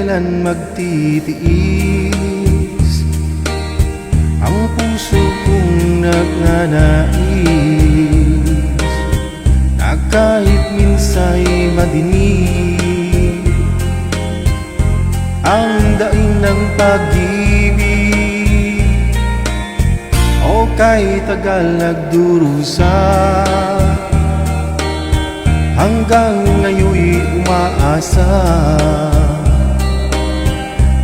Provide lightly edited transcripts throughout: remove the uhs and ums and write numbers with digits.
kailan magtitiis ang puso kong nagnanais na kahit minsa'y madinig ang daing ng pag-ibig o kay tagal nagdurusa hanggang ngayon'y umaasa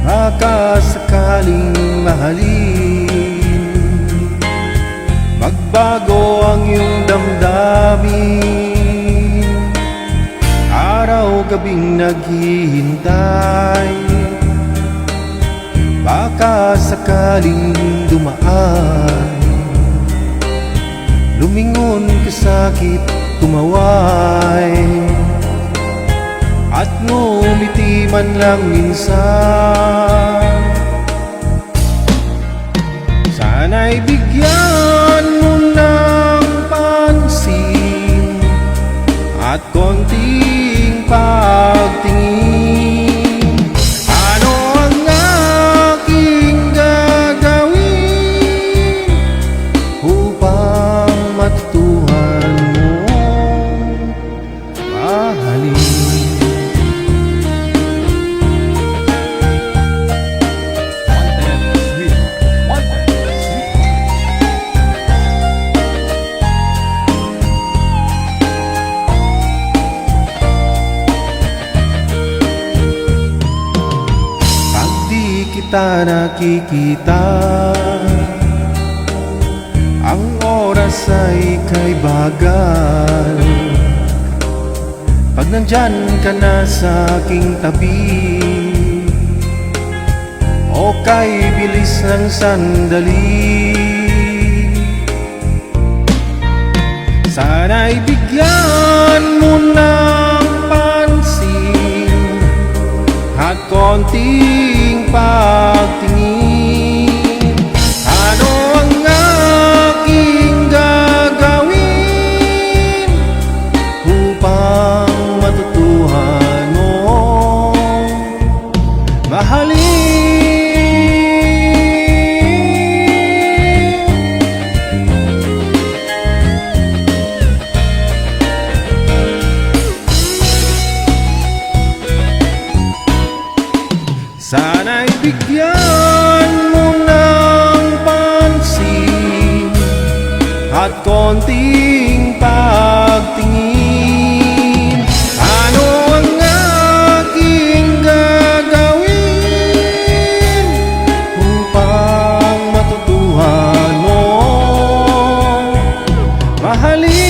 baka sakaling mahalin magbago ang iyong damdamin araw-gabing naghihintay baka sakaling dumaan lumingon kasakit tumaway at ngumiti man lang minsan sana'y bigyan mo ng pansin at konting pagtingin ano ang aking gagawin upang matutuhan mo mahalin. Kita nakikita ang oras ay kay bagal pag nandyan ka na sa aking tabi o kay bilis ng sandali sana'y bigyan mo ng pansin at konting pagtingin ano ang aking gagawin upang matutuhan mo mahalin sana'y bigyan mo ng pansin at konting pagtingin ano ang aking gagawin upang matutuhan mo mahalin.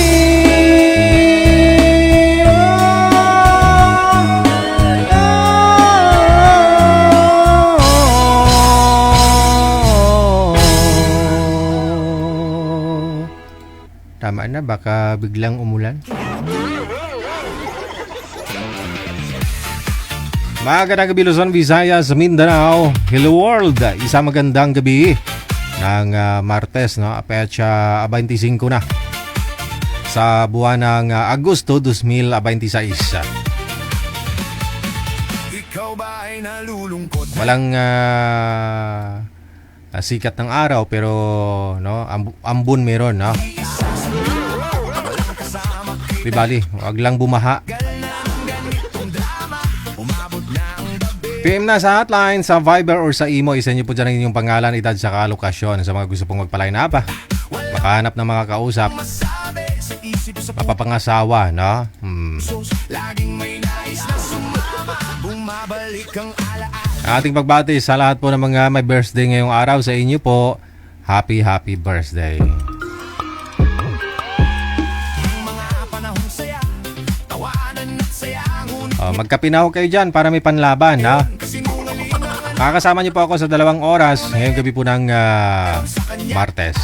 Tama na, baka biglang umulan. Magandang gabi Luzon, Visayas, Mindanao, Hello World. Isa magandang gabi ng Martes, no? Petsa 25 na sa buwan ng Agosto 2026. Walang sikat ng araw pero no, ambon meron, no? Di bali, wag lang bumaha. PM na sa hotline, sa Viber or sa Imo, isa niyo po dyan ang inyong pangalan, edad sa lokasyon. Sa mga gusto pong magpa-line up, makahanap ng mga kausap, mapapangasawa, no? Ating pagbati sa lahat po ng mga may birthday ngayong araw, sa inyo po, happy birthday. Magkapinaw kayo dyan para may panlaban, ha? Makakasama niyo po ako sa 2 oras ngayong gabi po ng Martes.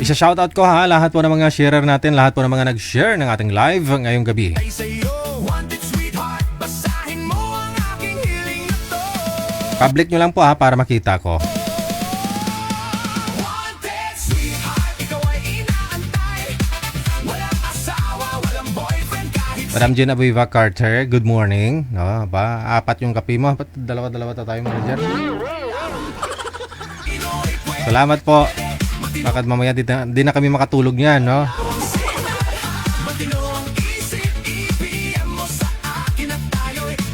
Isa-shoutout ko, ha, lahat po ng mga sharer natin, lahat po ng mga nag-share ng ating live ngayong gabi. Public nyo lang po, ha, para makita ko. Madam Jen Abueva Carter, good morning. No, ba? Apat yung kape mo. Ba't dalawa-dalawa tayo, manager? Salamat po. Bakit mamaya di na kami makatulog niyan, no?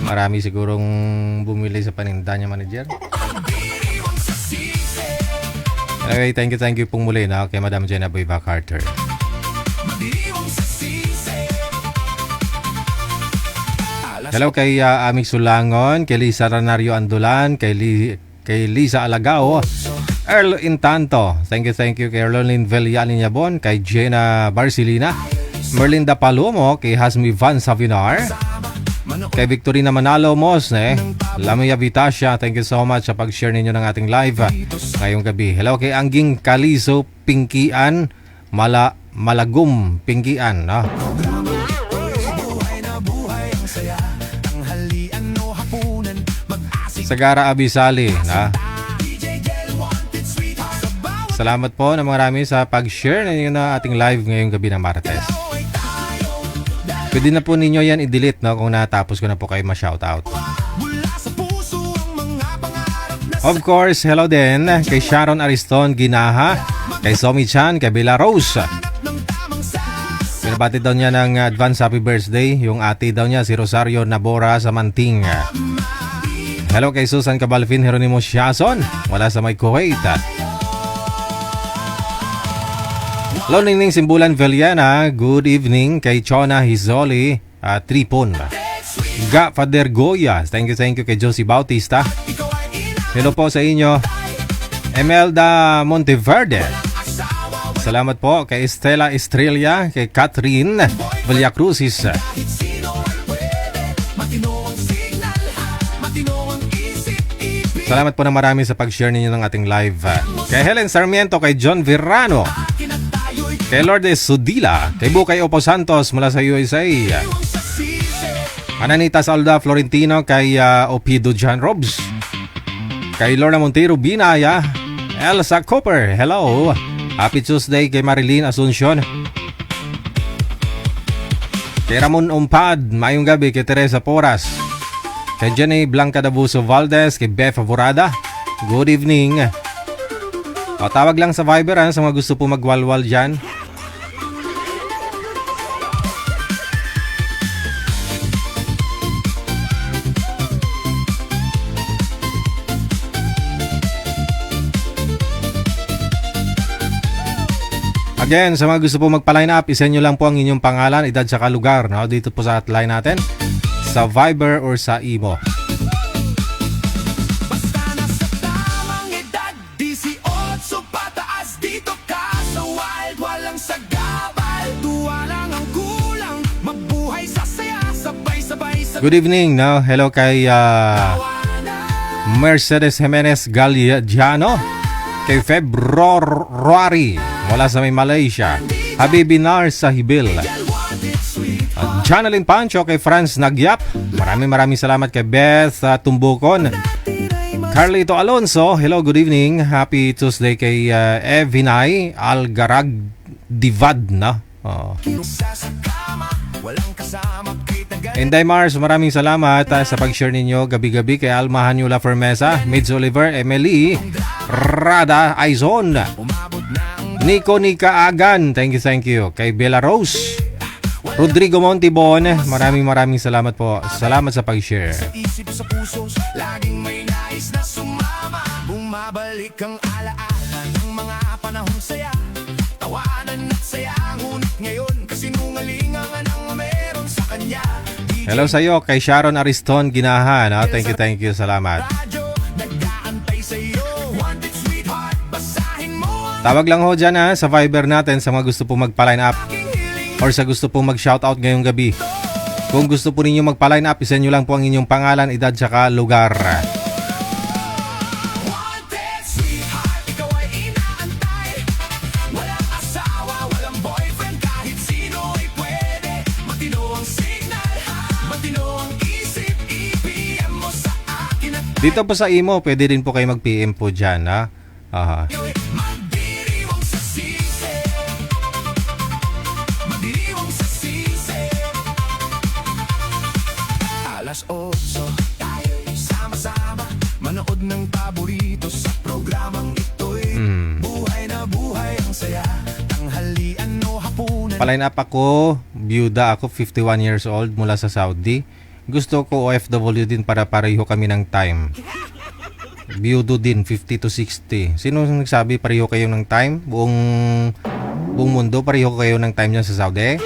Marami sigurong bumili sa paninda niya, manager. Anyway, thank you pong muli na kay Madam Jen Abueva Carter. Hello kay Amik Sulangon, kay Lisa Ranario Andulan, kay Lisa Alagao, Earl Intanto. Thank you kay Erlolin Veliani Nyabon, kay Jenna Barcelina, Merlinda Palomo, kay Hasmi Van Savinar, kay Victorina Manalo Mosne, Lamia Vitasha, thank you so much sa pag-share ninyo ng ating live ngayong gabi. Hello kay Angging Kaliso Pingkian, Malagum Pingkian, no? Sagara Abisali, na? Salamat po na marami sa pag-share ninyo na ating live ngayong gabi ng Martes. Pwede na po ninyo yan i-delete, no, kung natapos ko na po kayo ma-shoutout. Of course, hello din kay Sharon Ariston Ginaha, kay Somi Chan, kay Bella Rose. Pinabati daw niya ng advance happy birthday yung ate daw niya, si Rosario Nabora sa Manting. Hello kay Susan Cabalfin Jeronimo Siason, wala sa may Kuwait. Hello Ningning Simbulan Veliana, good evening kay Chona Hizoli Tripon. Ga Father Goya, thank you kay Josie Bautista. Hello po sa inyo Emelda Monteverde. Salamat po kay Estela Estrella, kay Catherine Villacruzis. Salamat po na marami sa pag-share ninyo ng ating live. Kay Helen Sarmiento, kay John Virano, kay Lourdes Sudila, kay Bukay Opo Santos mula sa USA, Ananita Salda Florentino, kay Opido John Robs, kay Lorna Montero Binaya, Elsa Cooper, hello. Happy Tuesday kay Marilyn Asuncion, kay Ramon Umpad, mayong gabi kay Teresa Poras, kay Jenny Blanca Dabuso Valdez, kay Beth Favorada, good evening. O, tawag lang sa Viber sa mga gusto po magwalwal dyan. Again, sa mga gusto po magpa-line up, isend nyo lang po ang inyong pangalan, edad sa lugar, no? Dito po sa hotline natin, sa Viber or sa Imo. Basta nasa tamang edad, 18 pataas, dito ka sa wild, walang sagabal, tuwa lang ang kulang, mabuhay sa saya, sabay-sabay sa... Good evening, no? Hello kay Mercedes Jimenez Galliano, kay February mula sa may Malaysia, Habibi Nar sa Hibil, Janalyn Pancho, kay Franz Nagyap, maraming salamat kay Beth Tumbukon, Carlito Alonso, hello, good evening, happy Tuesday kay Evinay Algarag Divad, no? Oh. Inday Mars, maraming salamat sa pag-share ninyo gabi-gabi kay Alma Hanyula Fermesa, Mids Oliver, Emily Rada Aizon, Nico Nika Agan, thank you kay Bella Rose, Rodrigo Montibon, maraming salamat po. Salamat sa pag-share. Sa isip sa puso, laging may nais na sumama, bumabalik ang alaala ng mga panahong saya, tawanan at saya, ngunit ngayon kasinungalingan ang meron sa kanya. Hello sa iyo kay Sharon Ariston Ginaha, no? Thank you, salamat. Tawag lang ho dyan sa Viber natin sa mga gusto po magpa-line up or sa gusto po mag-shoutout ngayong gabi. Kung gusto po ninyo magpa-line up, isend nyo lang po ang inyong pangalan, edad, saka lugar. Dito po sa Imo, pwede din po kayo mag-PM po dyan, ha? Aha. Paline up ako, byuda ako, 51 years old mula sa Saudi. Gusto ko OFW din para pareho kami ng time. Byudo din, 50 to 60. Sino nagsabi pareho kayo ng time? Buong mundo, pareho kayo ng time dyan sa Saudi?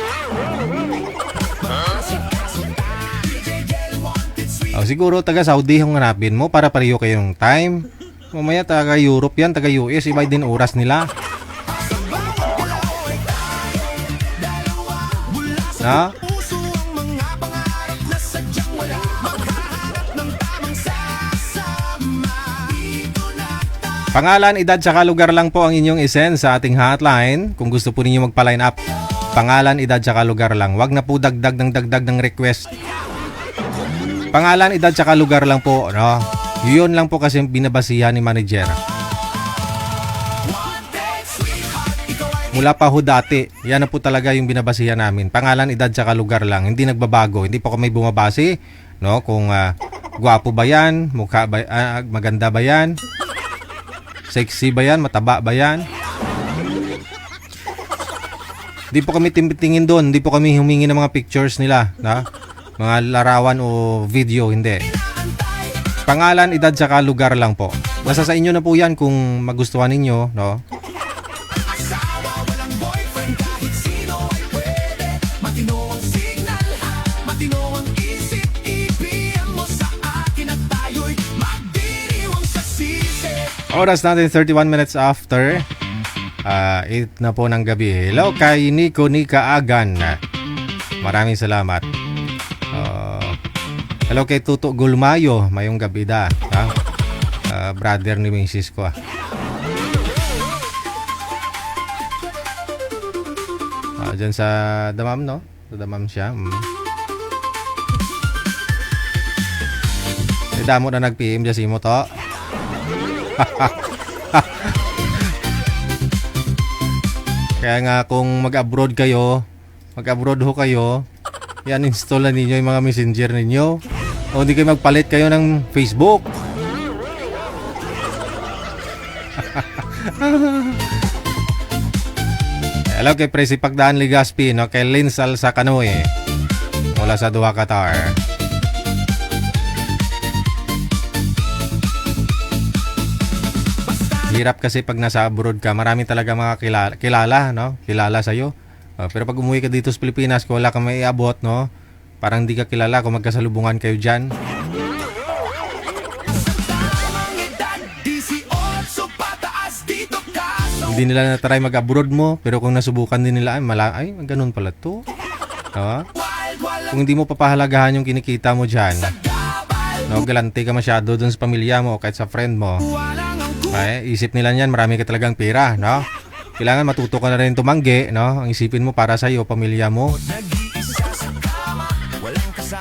Siguro taga Saudi ang hanapin mo para pareho kayo ng time. Mamaya taga Europe yan, taga US, iba din oras nila. Na? Pangalan, edad, saka lugar lang po ang inyong isend sa ating hotline. Kung gusto po ninyo magpa-line up, pangalan, edad, saka lugar lang. Wag na po dagdag ng request. Pangalan, edad, saka lugar lang po, no? Yun lang po kasi binabasihan ni manager. Mula pa ho dati, yan na po talaga yung binabasihan namin. Pangalan, edad, saka lugar lang. Hindi nagbabago. Hindi po kami bumabase, no? Kung gwapo ba yan, mukha ba, maganda ba yan, sexy ba yan, mataba ba yan. Hindi po kami tingin doon. Hindi po kami humingi ng mga pictures nila, no? Mga larawan o video, hindi. Pangalan, edad, saka lugar lang po. Nasa sa inyo na po yan kung magustuhan ninyo, no? Oras natin 31 minutes after 8 na po ng gabi. Hello kay Nika Agan. Maraming salamat. Hello kay Tuto Gulmayo. Mayong gabi da. Brother ni Mrs. ko. Diyan sa Damam, no? Sa Damam siya. Damo na nag-PM dyan si mo to. Kaya nga kung mag-abroad ho kayo, yan, install na ninyo yung mga messenger ninyo. O hindi kayo magpalit kayo ng Facebook. Hello kay Presi Pagdaan Ligaspi, no? Kay Linsal sa Kanoe mula sa Doha, Qatar. Hirap kasi pag nasa abroad ka, marami talaga mga kilala, no? Kilala sa'yo. Pero pag umuwi ka dito sa Pilipinas, kung wala kang may iabot, no? Parang di ka kilala kung magkasalubungan kayo dyan. Hindi nila na-try mag-abroad mo, pero kung nasubukan din nila, ay, ganun pala to. No? Kung hindi mo papahalagahan yung kinikita mo dyan, no? Galante ka masyado dun sa pamilya mo o kahit sa friend mo. Ay, isip nila niyan, marami ka talagang pera, no? Kailangan matuto ka na rin tumanggi, no? Ang isipin mo para sa iyo, pamilya mo.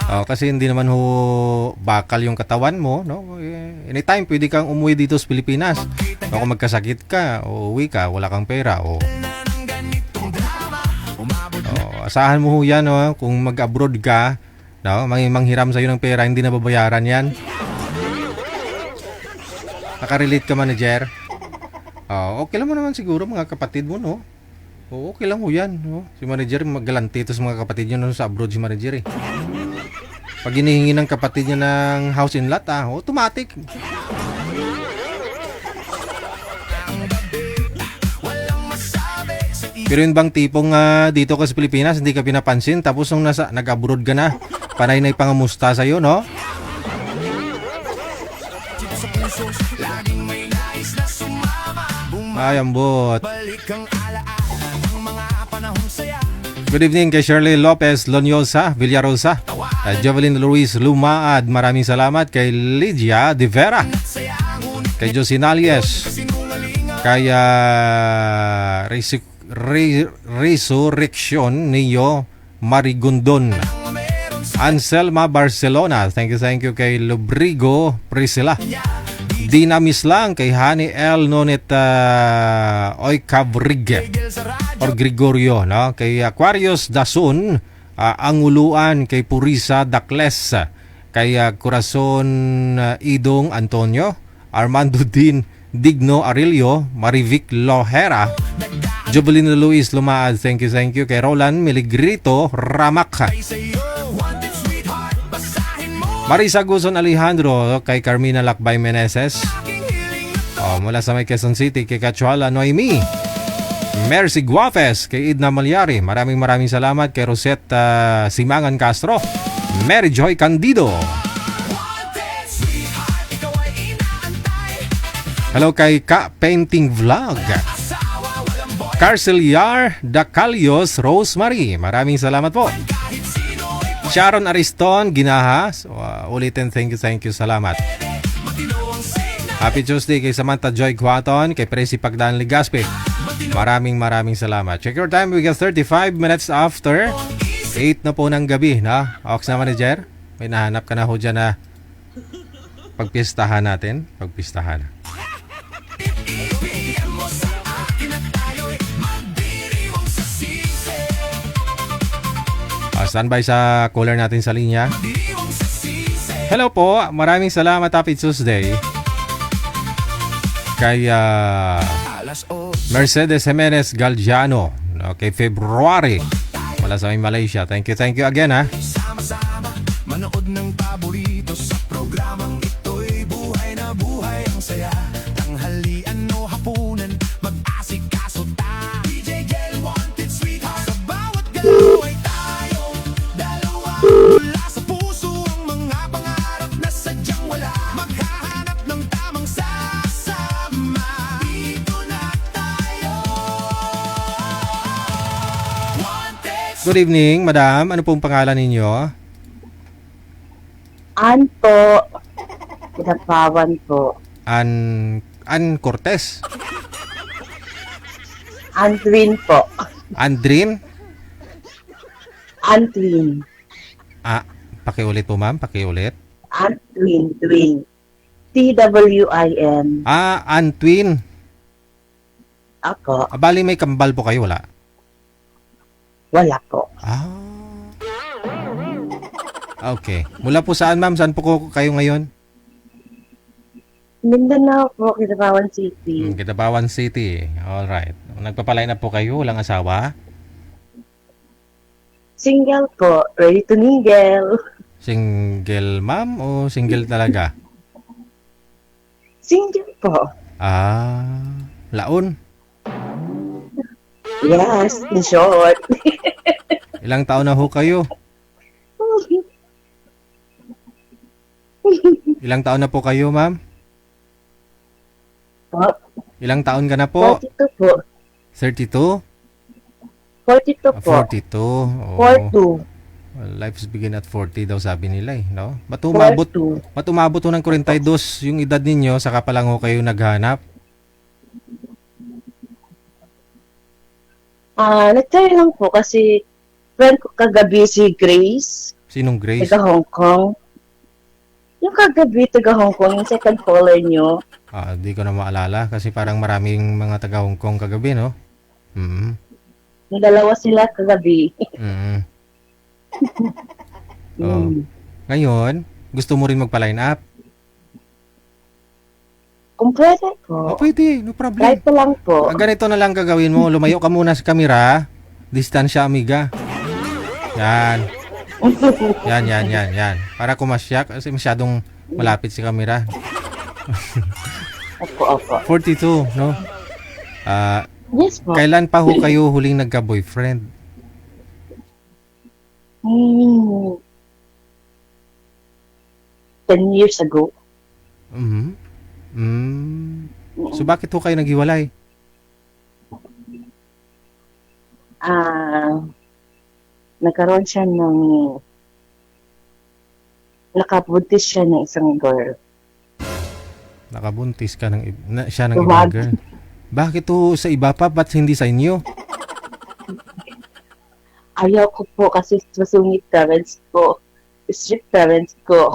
Kasi hindi naman ho bakal yung katawan mo, no? Anytime pwede kang umuwi dito sa Pilipinas. No, kung magkasakit ka, o uwi ka, wala kang pera, asahan mo ho yan, no? Kung mag-abroad ka, no? Manghiram sa'yo ng pera, hindi na babayaran yan. Nakarelate ka, manager? Okay lang mo naman siguro mga kapatid mo, no? Okay lang ho yan, no? Si manager maggalante ito sa mga kapatid niya, no? Sa abroad si manager, eh. Pag hinihingi ng kapatid niya ng house in lot, automatic. Pero yun bang tipong dito ka sa Pilipinas, hindi ka pinapansin, tapos nung nag-abroad ka na, panay na ipangamusta sa'yo, no? Ay, ambot. Good evening kay Shirley Lopez Lonyosa, Villarosa, Jovelyn Luis Lumaad, maraming salamat kay Lydia De Vera, kay Josinalies, kay Resurrection Neo Marigondon, Anselma Barcelona, thank you kay Lubrigo Priscilla, Dinamis lang kay Hani L. Nonet Oykavrig or Gregorio, no? Kay Aquarius Dasun, Anguluan, kay Purisa Dakles, kay Corazon Idong Antonio, Armando Din Digno Arilio, Marivic Lohera, Jubilino Luis Lumaad, thank you, thank you. Kay Roland Miligrito Ramak. Ay sa'yo, wanted sweetheart, basahin mo Marisa Guzon Alejandro, kay Carmina Lakbay Meneses. aking hiling na Mula sa may Quezon City, kay Kachuala Noemi. Mercy Guapes, kay Idna Malyari. Maraming salamat. Kay Rosette Simangan Castro. Mary Joy Candido. wanted sweetheart, ikaw ay inaantay. Hello kay Ka Painting Vlog. Asawa, walang boy, Carceliar Dacalios Rosemary. Maraming salamat po. kahit sino ay Sharon Ariston Ginaha. So, ulitin, thank you, salamat. matino ang signal. Happy Tuesday kay Samantha Joy Quaton, kay Presi Pagdaan Ligaspe. Maraming salamat. Check your time, we got 35 minutes after 8 na po ng gabi, na? Ox na manager, may nahanap ka na ho dyan na pagpistahan natin. Pagpistahan. Ibigyan mo sa akin at tayo'y magdiriwang sa sisi. Standby sa caller natin sa linya. Diriwang sa sisi. Hello po, maraming salamat. Happy Tuesday. Kay Alas 8, Mercedes Jimenez Galgiano, kay February, wala sa may Malaysia. Thank you again, ha. sama-sama manood ng paborito sa programang ito'y buhay na buhay ang saya. Tanghalian o hapunan, mag-asikaso ta. DJ Gel, wanted sweetheart, sa bawat galaw ay tayong dalawa. Mula sa puso ang mga pangarap na sadyang wala. Maghahanap ng tamang sasama. Dito na tayo. Wanted Good evening, madam. Ano pong pangalan ninyo? Anto, Kinapawan po. Ann Cortez? Antwin po. Andrin? Antwin. Pakiulit po, ma'am. Pakiulit. Antwin, twin. TWIN. Antwin. Ako, Bali, may kambal po kayo, wala? wala po. Okay. Mula po saan, ma'am? Saan po kayo ngayon? Mindanao po, Kinapawan City. Kitabawan City. Alright. Nagpapalay na po kayo? Walang asawa? Single po, ready to mingle. Single, ma'am? O single talaga? Single po. Laon? Yes, in short. Ilang taon na ho kayo? Ilang taon na po kayo, ma'am? Po, Ilang taon ka na po? 42 po. 32? 42 po. 42. Oo. 42. Well, lives begin at 40 daw sabi nila, no? Ba't umabot 42. ho ng 42 yung edad ninyo, saka pa lang ho kayo naghanap? Nag-try lang po kasi friend ko kagabi si Grace, Sinong Grace? taga Hong Kong. Yung kagabi, taga Hong Kong, yung second caller nyo. Di ko na maalala kasi parang maraming mga taga Hong Kong kagabi, no? Yung dalawa sila kagabi. Mm. Oh. Ngayon, gusto mo rin magpa-line up? Kung pwede po. Pwede, no problem. Try ko lang po. Ganito na lang gagawin mo. Lumayo ka muna sa kamera. Distansya, amiga. Yan. Yan. Para kumasyak kasi masyadong malapit si kamera. Opo. 42, no? Yes po. Kailan pa ho kayo huling nagka-boyfriend? 10 years ago. So bakit ho kayo naghiwalay? Nagkaroon siya ng nakabuntis siya ng isang girl. Nakabuntis ka siya ng ibang girl. Bakit ho sa iba pa? Ba't hindi sa inyo? Ayaw ko po kasi masungit parents ko. Strict parents ko.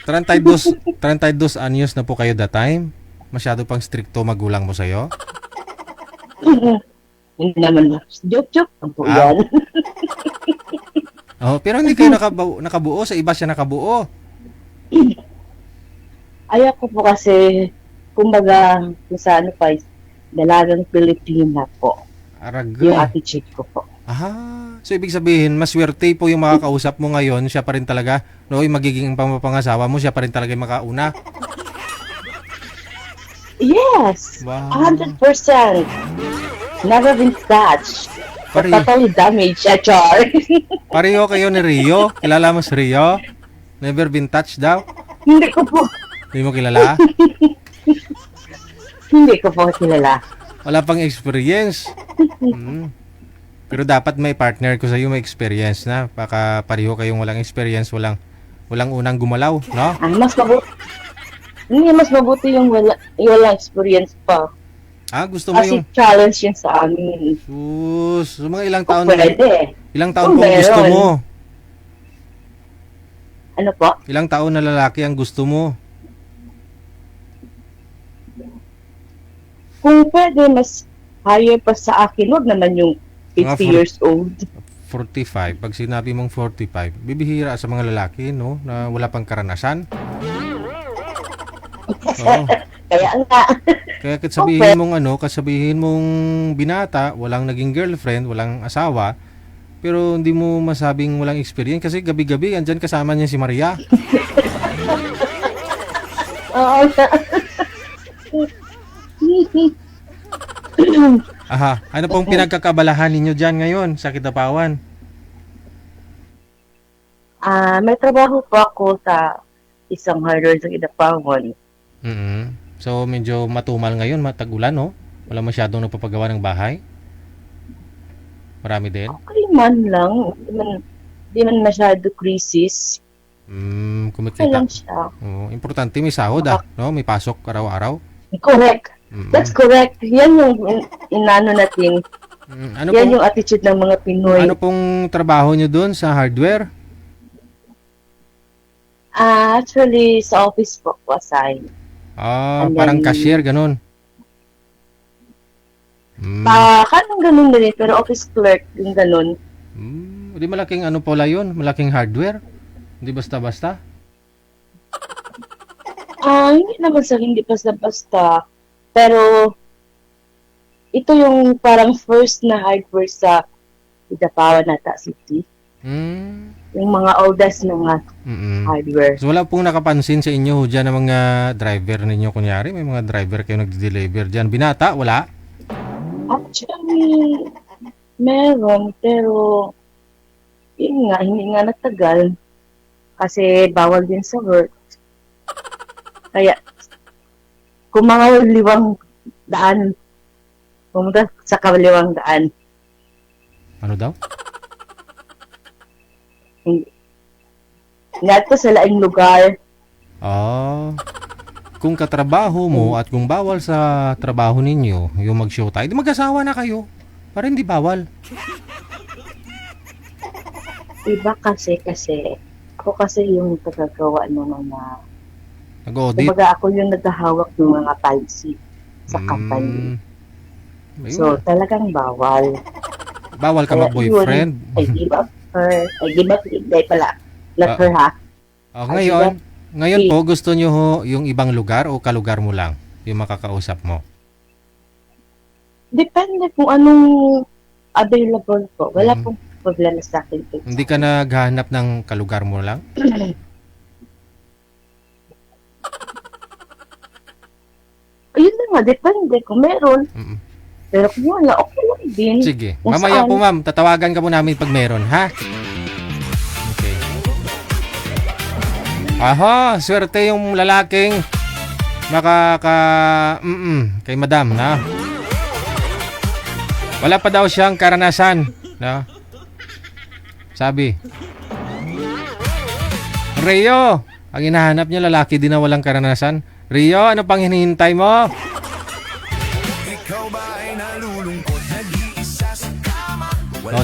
32 anyos na po kayo that time? Masyado pang stricto magulang mo sa'yo? Hindi naman. Joke ang po yan. Pero hindi kayo nakabuo. Sa iba siya nakabuo. Ayaw ko po kasi, kumbaga, kung sa ano pa, Dalagang Pilipina po. Yung Araga. attitude ko po. So ibig sabihin, maswerte po yung makakausap mo ngayon, siya pa rin talaga, no, yung magiging pamapangasawa mo, siya pa rin talaga yung makauna. Yes! Wow. 100%. Never been touched. Pare- Totally damaged, Char. Pareho kayo ni Rio. Kilala mo si Rio? Never been touched daw? Hindi ko po. Hindi mo kilala? Hindi ko po kilala. Wala pang experience. Pero dapat may partner ko sa iyo may experience na. Baka pareho kayong walang experience, walang unang gumalaw, no? Mas mabuti. Hindi, mas mabuti yung walang experience pa. Gusto mo Kasi yung challenge yun sa amin. sus, mga ilang Kung taon pwede. ilang taon Kung po ang gusto meron. mo? Ano po? Ilang taon na lalaki ang gusto mo? Kung pwede, mas higher pa sa akin. Huwag naman yung 50 Mga years old. 45. Pag sinabi mong 45, bibihira sa mga lalaki, no? Na wala pang karanasan. Oo. Kaya nga. Kaya kasabihin mong binata, walang naging girlfriend, walang asawa, pero hindi mo masabing walang experience kasi gabi-gabi andyan kasama niya si Maria. Oo. Ano pong pinagkakabalahan ninyo diyan ngayon sa Kitapawan? May trabaho po ako sa isang hardware sa Kidapawan. So medyo matumal ngayon, matag-ulan, no? Wala masyadong nagpapagawa ng bahay. Marami din. Okay man lang. Di man masyado crisis. Okay Kumikita. lang siya. Importante may sahod, no? May pasok araw-araw. Correct. That's correct. Yan yung inano natin. Ano Yan pong yung attitude ng mga Pinoy. ano pong trabaho nyo doon sa hardware? Actually, sa office po ko assign. And Parang then- cashier, ganun. Kanang ganun din pero office clerk, yung ganun. Di malaking ano pala yun? Malaking hardware? Hindi basta-basta? Hindi naman sa hindi basta-basta. Pero, ito yung parang first na hardware sa Kidapawan Nata City. Yung mga oldest mga hardware. So wala pong nakapansin sa inyo dyan ng mga driver ninyo, kunyari? May mga driver kayo nag-deliver dyan. Binata, wala? Actually, meron, pero yun nga, hindi nga nagtagal. Kasi bawal din sa work. Kaya, kung mga liwang daan, pumunta sa kaliwang daan, Ano daw? Nato sa laing lugar. Kung katrabaho mo at kung bawal sa trabaho ninyo yung mag-showtime, di mag-asawa na kayo. Para hindi bawal. Iba kasi, ako kasi yung tagagawa ng mga, Nag-audit. kumbaga ako yung naghahawak ng mga policy sa company. So, talagang bawal. Bawal ka Kaya mag-boyfriend. yun, I give up her. I give up, hindi pala. Not her ha. Ngayon po, gusto nyo ho yung ibang lugar o kalugar mo lang yung makakausap mo? Depende kung anong available po. Wala pong problema sa akin. Hindi ka naghahanap ng kalugar mo lang? Ayun na nga, depende kung meron. Pero kung wala, okay lang din. Sige. Kung Mamaya saan. po ma'am, tatawagan ka po namin pag meron, ha? Okay. Swerte yung lalaking kay madam, na? Wala pa daw siyang karanasan, na? Sabi. Rio, ang hinahanap niya lalaki din na walang karanasan. Rio, ano pang hinihintay mo? Ikaw ba ay nalulungkot? Nag-iisa sa kama.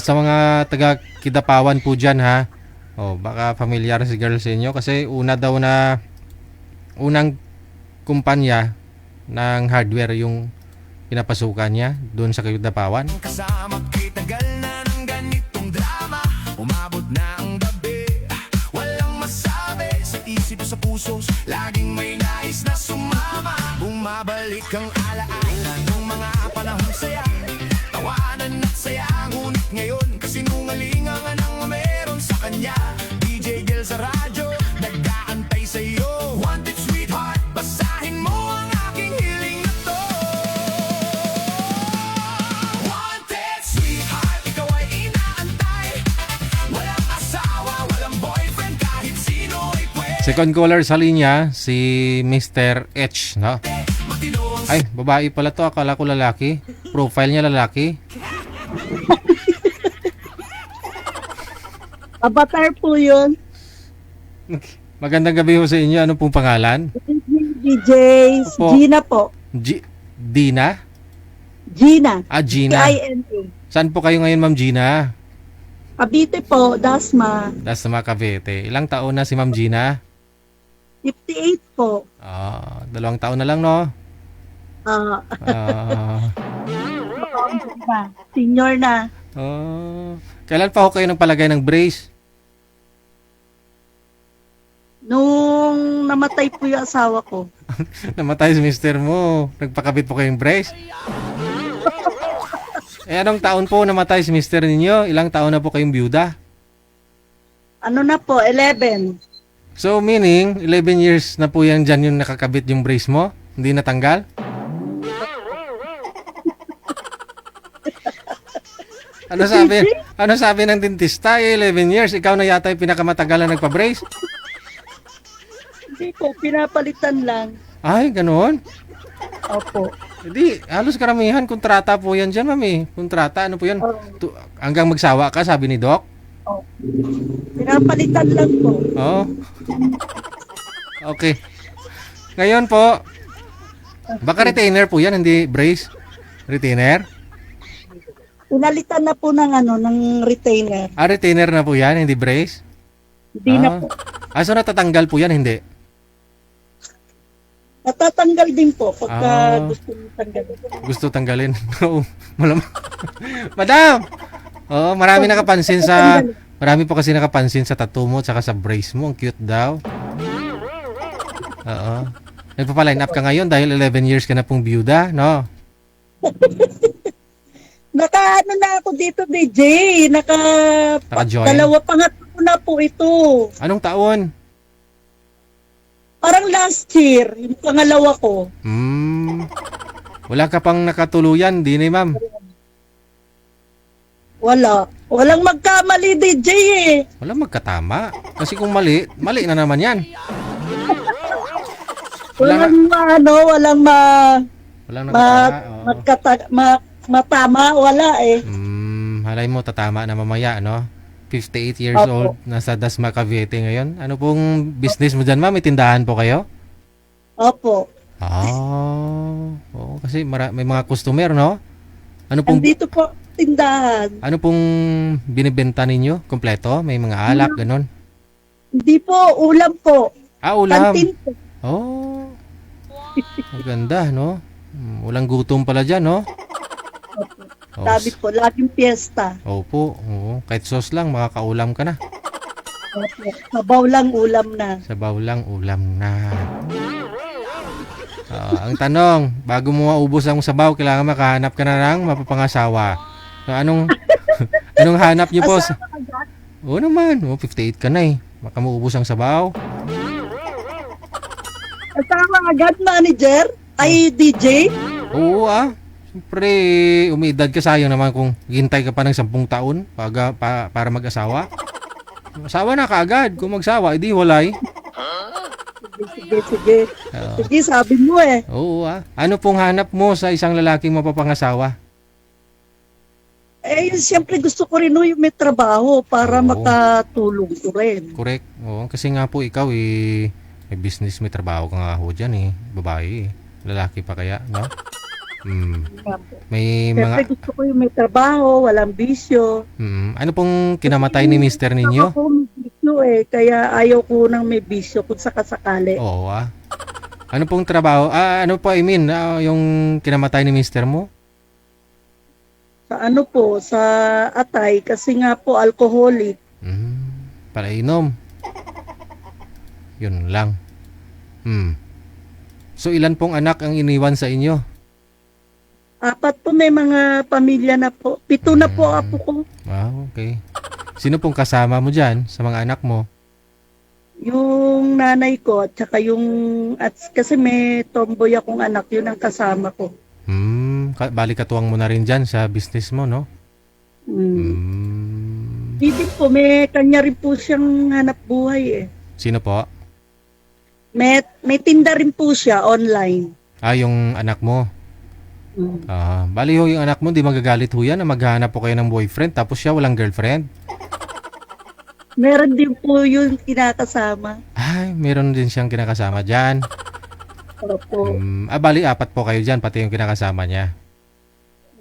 Sa mga taga Kidapawan po dyan, ha? Baka familiar si girl sa inyo kasi unang kumpanya ng hardware yung pinapasukan niya doon sa Kidapawan. Kasama kay tagal na ng ganitong drama. Umabot na ang gabi. Walang masabi sa isip sa puso. Laging may nais na sumama. Bumabalik ang alaala ng mga Second caller sa linya, si Mr. H, no? Ay, babae pala to. Akala ko lalaki. Profile niya lalaki. Avatar po yun. Magandang gabi ho sa inyo. Ano pong pangalan? DJ Opo. Gina po. Dina? Gina. Gina. Gina. Saan po kayo ngayon, Ma'am Gina? Cavite po, Dasma. Dasma, Cavite. Ilang taon na si Ma'am Gina? 58 po. 2 taon na lang, no? Ah, Ah, senior na. kailan pa ho kayo nagpalagay ng brace? Nung namatay po yung asawa ko. Namatay si mister mo. Nagpakabit po kayong brace? Anong taon po namatay si mister ninyo? Ilang taon na po kayong byuda? Ano na po, 11. So, meaning, 11 years na po yan dyan yung nakakabit yung brace mo? Hindi natanggal? Ano sabi? Ano sabi ng dentista? 11 years. Ikaw na yata yung pinakamatagalan nagpa-brace? Hindi po, pinapalitan lang. Ay, ganoon? Opo. Hindi, halos karamihan kontrata po yan dyan, mami. Kontrata, ano po yan? Oh. Hanggang magsawa ka, sabi ni Doc? Oh. Pinapalitan lang po. Oo. Okay. Ngayon po, baka retainer po yan, hindi brace? Retainer? Pinalitan na po ng retainer. Retainer na po yan, hindi brace? Hindi na po. So natatanggal po yan, hindi? Natatanggal din po pagka Ah. gusto nyo tanggalin. Gusto tanggalin. Oo, malamang. Madam! Oo, marami po kasi nakapansin sa tattoo mo at saka sa brace mo. Ang cute daw. Oo. Nagpapaline up ka ngayon dahil 11 years ka na pong byuda, no? Naka-ano na ako dito, DJ. Naka-join? Pangatlo na po ito. Anong taon? Parang last year, yung pangalawa ko. Wala ka pang nakatuluyan, di na, ma'am? Wala. Walang magkamali, DJ eh. Wala magkatama. Kasi kung mali na naman yan. Wala Walang Walang nakatama. matama, wala eh. Halay mo, tatama na mamaya, no? 58 years Opo. old, nasa Dasma, Cavite ngayon. Ano pong business mo dyan, ma'am? May tindahan po kayo? Opo. Oo, kasi may mga customer, no? Andito po tindahan. Ano pong binibenta ninyo? Kompleto? May mga alak, ganon? Hindi po, ulam po. Ulam. Kantin po. Oh. Maganda, no? Walang gutom pala dyan, no? Sabi po, laging piyesta. Opo, oo. Kahit sauce lang, makakaulam ka na. Opo. Sabaw lang, ulam na. Sabaw lang, ulam na. Ang tanong, bago mo maubos ang sabaw, kailangan makahanap ka na ng mapapangasawa. So, anong hanap niyo po? Oo naman, 58 ka na eh. Baka maubos ang sabaw. Kasama agad, manager? Ay, DJ? Oo Siyempre, umiidad ka, sayang naman kung hintay ka pa ng 10 taon para mag-asawa. Asawa na kaagad. Kung magsawa, edi walay. Sige. Sige, sabi mo eh. Oo Ano pong hanap mo sa isang lalaking mapapangasawa? Siyempre gusto ko rin yung may trabaho para Oo. makatulong ko rin. Correct. Oo, kasi nga po ikaw may business, may trabaho ka nga ho dyan babae Lalaki pa kaya, no? May Siyempre mga... gusto ko yung may trabaho, walang bisyo. Ano pong kinamatay ni mister ninyo? Ako may bisyo kaya ayaw ko nang may bisyo kung sakasakali. Oo Ano pong trabaho? Ano po, yung kinamatay ni mister mo? Sa ano po, sa atay, kasi nga po alcoholic. Para inom. Yun lang. So ilan pong anak ang iniwan sa inyo? 4 po, may mga pamilya na po. 7 na po apo ko. Okay. Sino pong kasama mo dyan sa mga anak mo? Yung nanay ko, at saka kasi may tomboy akong anak, yun ang kasama ko. Bali katuwang mo na rin dyan sa business mo, no? Hindi po, may kanya rin po siyang hanap buhay eh. Sino po? May tinda rin po siya online. Yung anak mo. Mm. Bali ho, yung anak mo, di magagalit ho yan na maghahanap po kayo ng boyfriend tapos siya walang girlfriend? Meron din po yung kinakasama. Ay, meron din siyang kinakasama dyan. Opo. Bali, 4 po kayo dyan, pati yung kinakasama niya.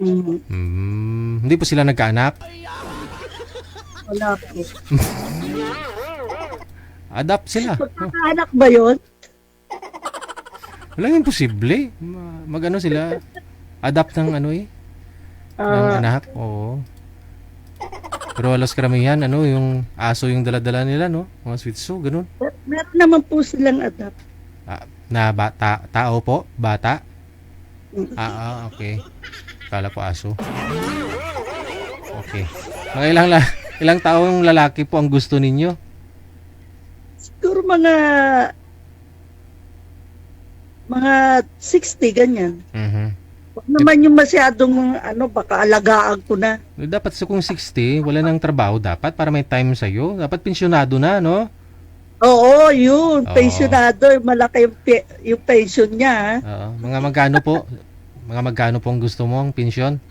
Hindi po sila nagkaanak? Wala po. Adapt sila. Magkakaanak ba yun? Walang imposible. Mag-ano sila? Adapt ng ano ng anak. Oo. Pero halos karamihan, yung aso yung dala-dala nila, no? Mga Shih Tzu, ganun. Meron naman po silang adapt. Na bata, tao po? Bata? Okay. Kala ko aso. Okay. Mga ilang taong lalaki po ang gusto ninyo? Siguro mga 60, ganyan. Huwag naman yung masyadong, baka alagaan ko na. Dapat sa kung 60, wala nang trabaho dapat para may time sa'yo. Dapat pensyonado na, no? Oo, yun. Oo. Pensionado. Malaki yung pension niya. Mga magkano po? Mga magkano po ang gusto mo ang pensyon?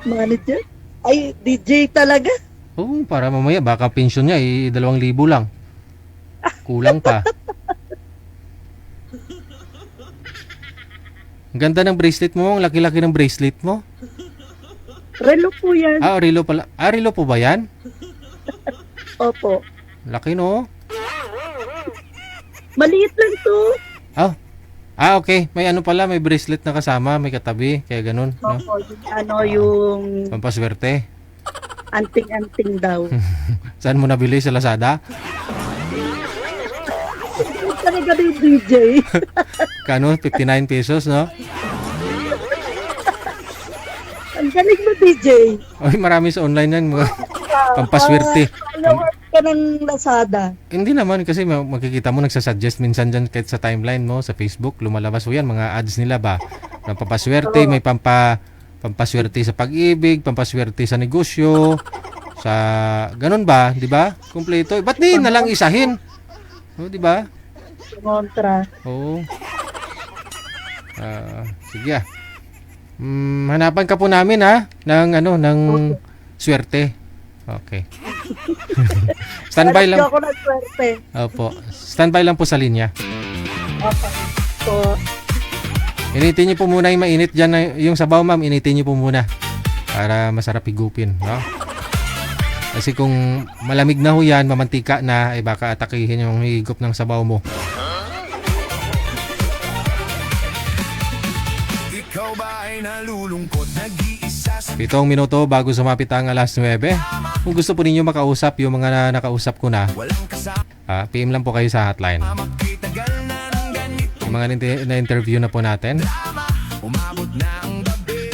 Manager? Ay, DJ talaga. Oo, para mamaya baka pensyon niya 2,000 lang. Kulang pa. Ang ganda ng bracelet mo, ang laki-laki ng bracelet mo. Relo po yan. Relo pala. Relo po ba yan? Opo. Laki, no? Maliit lang to. Okay. May pala, may bracelet na kasama, may katabi, kaya ganun. No? Opo, yung Pampaswerte. anting-anting daw. Saan mo nabili? Sa Lazada? Talaga yung DJ. Kano? 59 pesos, no? Ang galing mo, DJ. Ay, marami sa online yan. Pampaswerte. Follower ka ng Lazada. Hindi naman kasi makikita mo nagsasuggest minsan dyan kahit sa timeline mo sa Facebook, lumalabas mo yan, mga ads nila ba? May pampaswerte, may pampaswerte sa pag-ibig, pampaswerte sa negosyo, sa ganun ba, di ba? Kumpleto. Ba't di na lang isahin? Di ba? Kontra. Oo. Sige. Hanapan ka po namin ng swerte. Okay. Standby lang. Ako ng swerte. Opo. Standby lang po sa linya. Opo. So, Initin niyo po muna yung mainit dyan, yung sabaw, ma'am. Initin niyo po muna para masarap higupin, no? Kasi kung malamig na ho yan, mamantika na, baka atakihin yung higup ng sabaw mo. Ikaw ba ay nalulungkot? Nag-iisa sa 7 minuto bago sumapit ang alas 9. Kung gusto po ninyo makausap yung mga nakausap ko na, walang kasama. PM lang po kayo sa hotline. Makitagal na ng ganito Yung mga na-interview na po natin. umabot na ang gabi.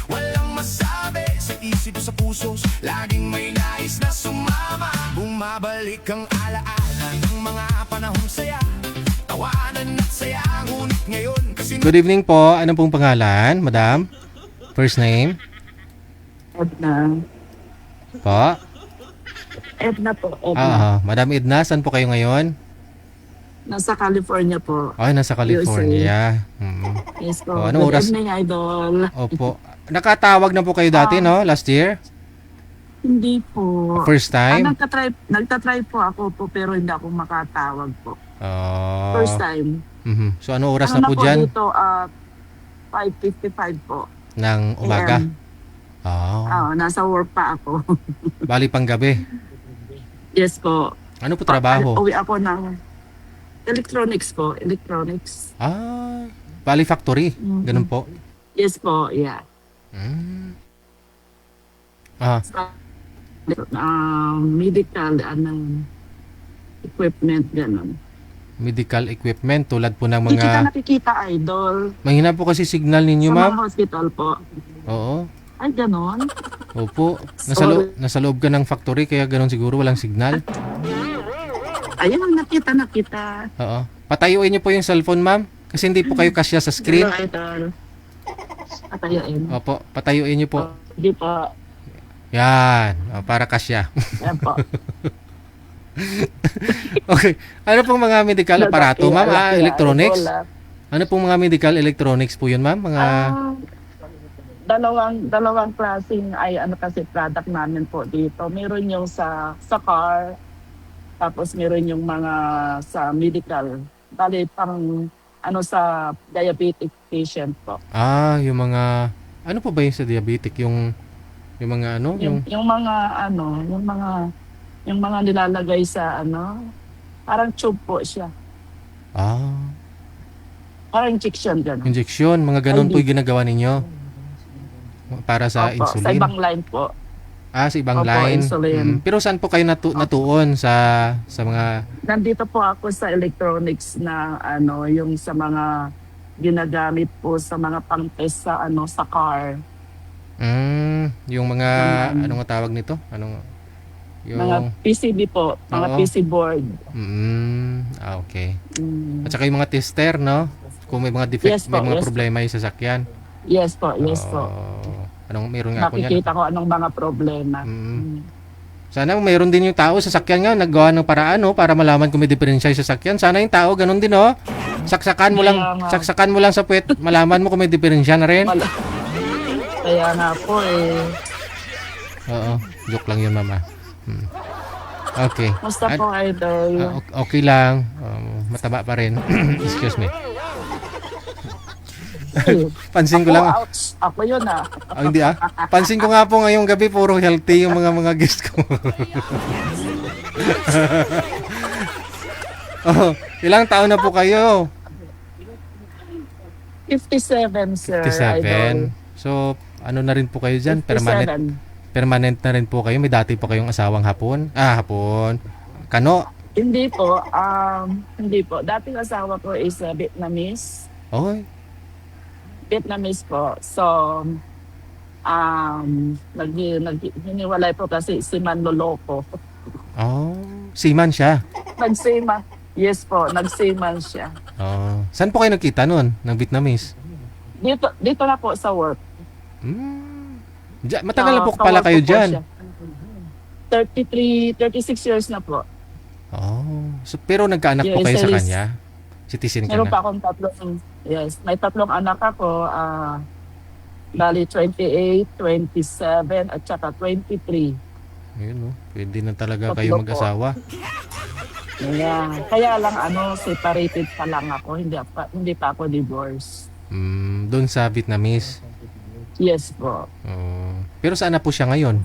Walang masabi sa isip sa puso. Laging may nais na sumama. Bumabalik ang alaala ng mga panahong saya. Tawanan at saya. Ngunit ngayon kasi Good evening po. Ano pong pangalan, madam? First name? Edna. Po? Edna po, Edna. Madam Edna, saan po kayo ngayon? Nasa California po. Ay, nasa California. Yes po. Oh, anong Good oras? evening, Idol. Opo. Nakatawag na po kayo dati, no? Last year? Hindi po. First time? Nagtatry po ako po pero hindi ako makatawag po. Oh. First time. So, ano oras Ano na po po dyan? dito, 5:55 po. Ng umaga? AM. Nasa work pa ako. Bali pang gabi. Yes po. Ano po trabaho? Uwi ako ng electronics po. Electronics. Bali factory. Ganun po. Yes po, yeah. Medical, equipment, ganun. Medical equipment tulad po ng Hindi kita mga... nakikita, Idol. Mahina po kasi signal ninyo, Sa ma'am. mga hospital po. Oo. Ay, ganon. Opo. Nasa loob ka ng factory kaya ganun siguro walang signal. Ayun, nakita. Oo. Patayuin niyo po yung cellphone, ma'am. Kasi hindi po kayo kasya sa screen. Hello, Idol. Patayin. Opo. Patayuin niyo po. Hindi po. Yan. Para kasya. Yan po. Okay. Ano pong mga medical aparato, ma'am? Electronics? Ano pong mga medical electronics po yun, ma'am? Mga... Dalawang klaseng ay ano kasi product namin po dito. Meron yung sa car, tapos meron yung mga sa medical. Bali pang ano sa diabetic patient po. Yung mga... Ano po ba yung sa diabetic? Yung mga ano? Yung mga ano, yung mga nilalagay sa ano, parang tube po siya. Parang injection gano'n. Injection. Mga ganun po yung ginagawa ninyo. Para sa Opo, insulin. sa ibang line po. Sa ibang Opo, line. insulin. Pero saan po kayo natuon sa mga... Nandito po ako sa electronics na ano, yung sa mga ginagamit po sa mga pang-test sa ano sa car. Yung mga ano nga tawag nito? Yung Mga PCB po, mga Oo. PC board. Okay. Mm. At saka yung mga tester, no? Kung may mga defect, Yes po, may mga yes problema yung sasakyan. Yes po, yes po. Anong meron nga po niyan? Nakikita ko anong mga problema. Sana mayroon din yung tao sa sasakyan nga naggawa ng paraan, no, para malaman kung may diferensya yung sasakyan. Sana yung tao ganun din, no? Saksakan mo lang sa puwet, malaman mo kung may diferensya na rin. Kaya nga po eh. Oo, joke lang yun, mama. Okay. Musta po, idol? Okay lang. Mataba pa rin. Excuse me. Pansin ko lang. Ouch. Ako yun Hindi Pansin ko nga po ngayong gabi puro healthy yung mga guest ko. Ilang taon na po kayo? 57, sir. 57. Idol. So, ano na rin po kayo dyan? 57. Permanent na rin po kayo? May dati po kayong asawang hapon? Hapon. Kano? Hindi po. Hindi po. Dating asawa ko is Vietnamese. Vietnamese po. So, hiniwalay po kasi si Manloloko. Seaman siya? Nagseaman. Yes po, nagseaman siya. Saan po kayo nagkita nun, ng Vietnamese? Dito na po sa work. Matagal na po pala kayo dyan. 36 years na po. So, pero nagkaanak po kayo sa kanya? Citizen ka Meron na? pa akong may tatlong anak ako. Bali 28, 27, at saka 23. Ayun, pwede na talaga Tatlo kayo po. mag-asawa. Kaya lang separated pa lang ako. Hindi pa ako divorced. Doon sa Vietnamese? Yes po. Pero saan na po siya ngayon?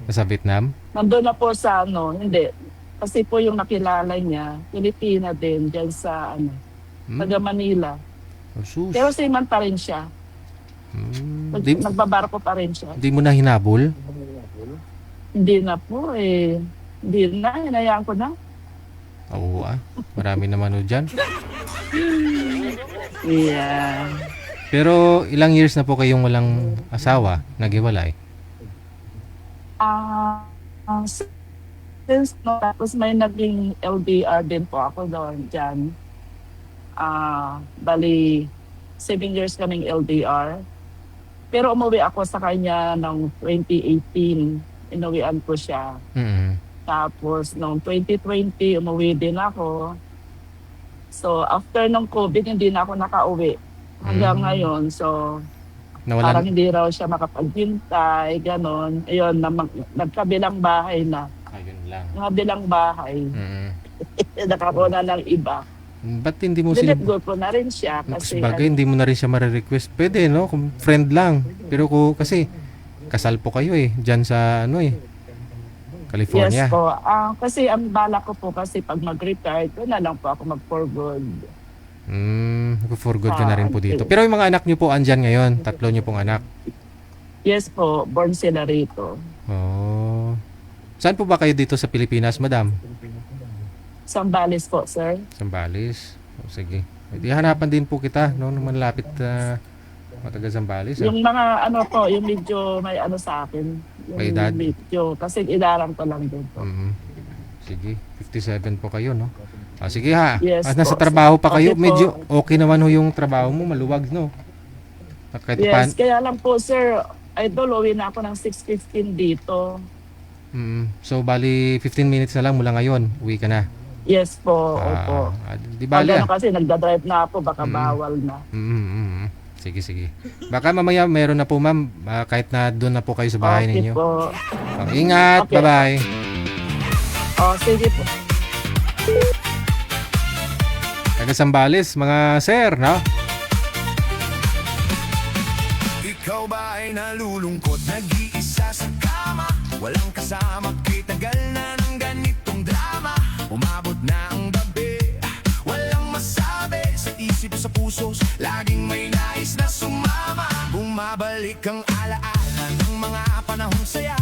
Sa Vietnam? Nandun na po sa hindi. Kasi po yung nakilala niya, Pilipina din, dyan sa taga Manila. Sus. Pero seaman pa rin siya. Nagbabarko pa rin siya. Hindi mo na hinabol? Hindi na po eh. Hindi na, hinayaan ko na. Oo marami naman dyan. Yeah. Pero ilang years na po kayong walang asawa, naghiwalay? Since tapos may naging LDR din po ako doon dyan. Bali, 7 years kaming LDR. Pero umuwi ako sa kanya noong 2018. Inuwian ko siya. Tapos noong 2020, umuwi din ako. So after ng COVID, hindi na ako nakauwi. Hanggang ngayon, so parang hindi raw siya makapaghintay, ganon. Ayun, nagkabilang bahay na. Ayun lang. Nakabilang bahay. Nakaroon na ng iba. Ba't hindi mo Delete go ko na rin siya. Kasi Sabagay, hindi mo na rin siya marirequest. Pwede, no? Kung friend lang. Pero kasi kasal po kayo dyan sa California. Yes po. Kasi ang bala ko po kasi pag mag-retire, doon na lang po ako mag-for good. For good ka na rin po dito. Pero yung mga anak niyo po andyan ngayon? 3 niyo pong anak? Yes po. Born sila rito. Saan po ba kayo dito sa Pilipinas, madam? Sambales po, sir. Sambales. Sige. Hanapan din po kita, no? Nung malapit mataga Sambales. Yung mga po, yung medyo may sa akin. Yung May edad? Medyo, kasi idarang ko lang din po. Sige. 57 po kayo, no? Sige ha. Yes Nasa po. trabaho pa kayo. Okay po. Medyo okay naman yung trabaho mo. Maluwag, no? Kahit Yes, kaya lang po, sir. Idol, uwi na ako ng 6:15 dito. So, bali 15 minutes na lang mula ngayon. Uwi ka na. Yes po, opo. Di bali Pag ano kasi nagdadrive na ako, baka bawal na. Sige, sige. Baka mamaya meron na po, ma'am. Kahit na doon na po kayo sa bahay Okay ninyo. po. Ingat. Okay. Bye-bye. Sige po. Taga Sambales, mga sir, no? Ikaw ba ay nalulungkot, nag-iisa sa kama? Walang kasama, kitagal na ng ganitong drama. Umabot na ang gabi, walang masabi. Sa isip, sa puso, laging may nais na sumama. Bumabalik ang alaala ng mga panahong saya.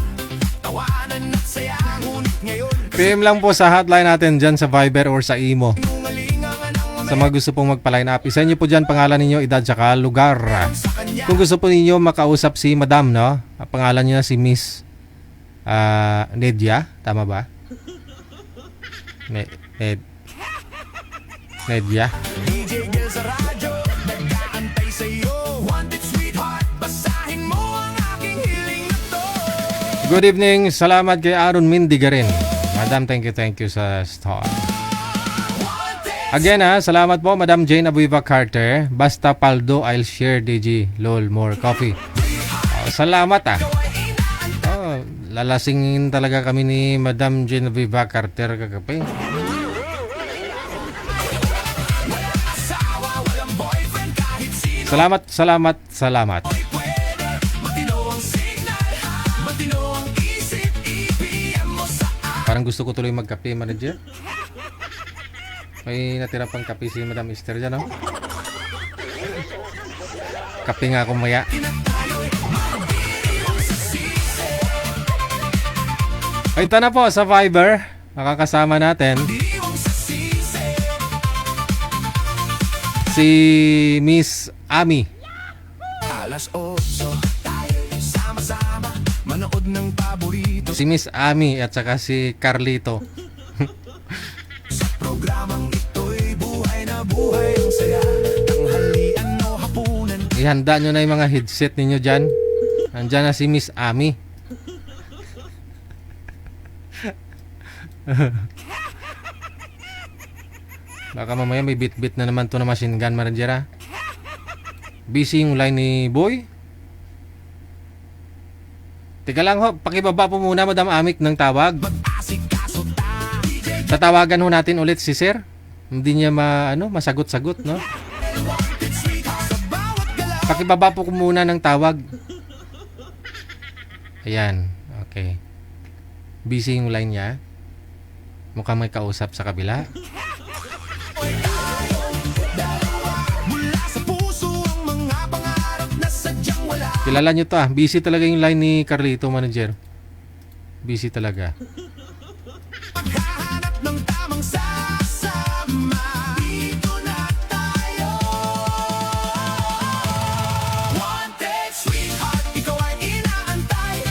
Tawanan at saya, ngunit ngayon PM lang po sa hotline natin dyan sa Viber or sa Imo. Sinungalingan ang Sa mga gusto pong magpa-line up, isa nyo po dyan pangalan ninyo, edad, tsaka lugar. sa kanya. Kung gusto po ninyo makausap si Madam, no? Ang pangalan niya si Miss Nedia, tama ba? Nedia. DJ Gil sa radyo, nag-aantay sa'yo. Wanted sweetheart, basahin mo ang aking hiling na to. Good evening, salamat kay Aaron Mindigarin. Madam, thank you sa star. Again salamat po Madam Jane Abuiva Carter. Basta paldo, I'll share DG. Lol, more coffee. Salamat lalasingin talaga kami ni Madam Jane Abuiva Carter kagabi. Salamat. Parang gusto ko tuloy magkape, manager. May natira pang kape si Madam Esther dyan, no? Kape nga ako maya. Ito na po sa Viber. Makakasama natin si Miss Ami. Alas 8, tayo sama-sama manood ng paborito. Si Miss Ami at saka si Carlito. Sa programang ito'y buhay na buhay ang saya. Tanghalian o hapunan. Ihanda nyo na yung mga headset ninyo dyan. Nandyan na si Miss Ami. Baka mamaya may bit-bit na naman to na machine gun, manager, ha? Busy yung line ni Boy. Teka lang ho, pakibaba po muna Madam Amik ng tawag. Mag-asikaso ta. DJ Tatawagan ho natin ulit si Sir. Hindi niya masagot-sagot, no? wanted sweetheart. Sa bawat galaw. Pakibaba po muna ng tawag. Ayan, okay. Busy yung line niya. Mukhang may kausap sa kabila. Mula sa puso ang mga pangarap na sadyang wala. Kilala nyo to busy talaga yung line ni Carlito, manager. Busy talaga. Maghahanap ng tamang sasama. Dito na tayo. Wanted sweetheart, ikaw ay inaantay.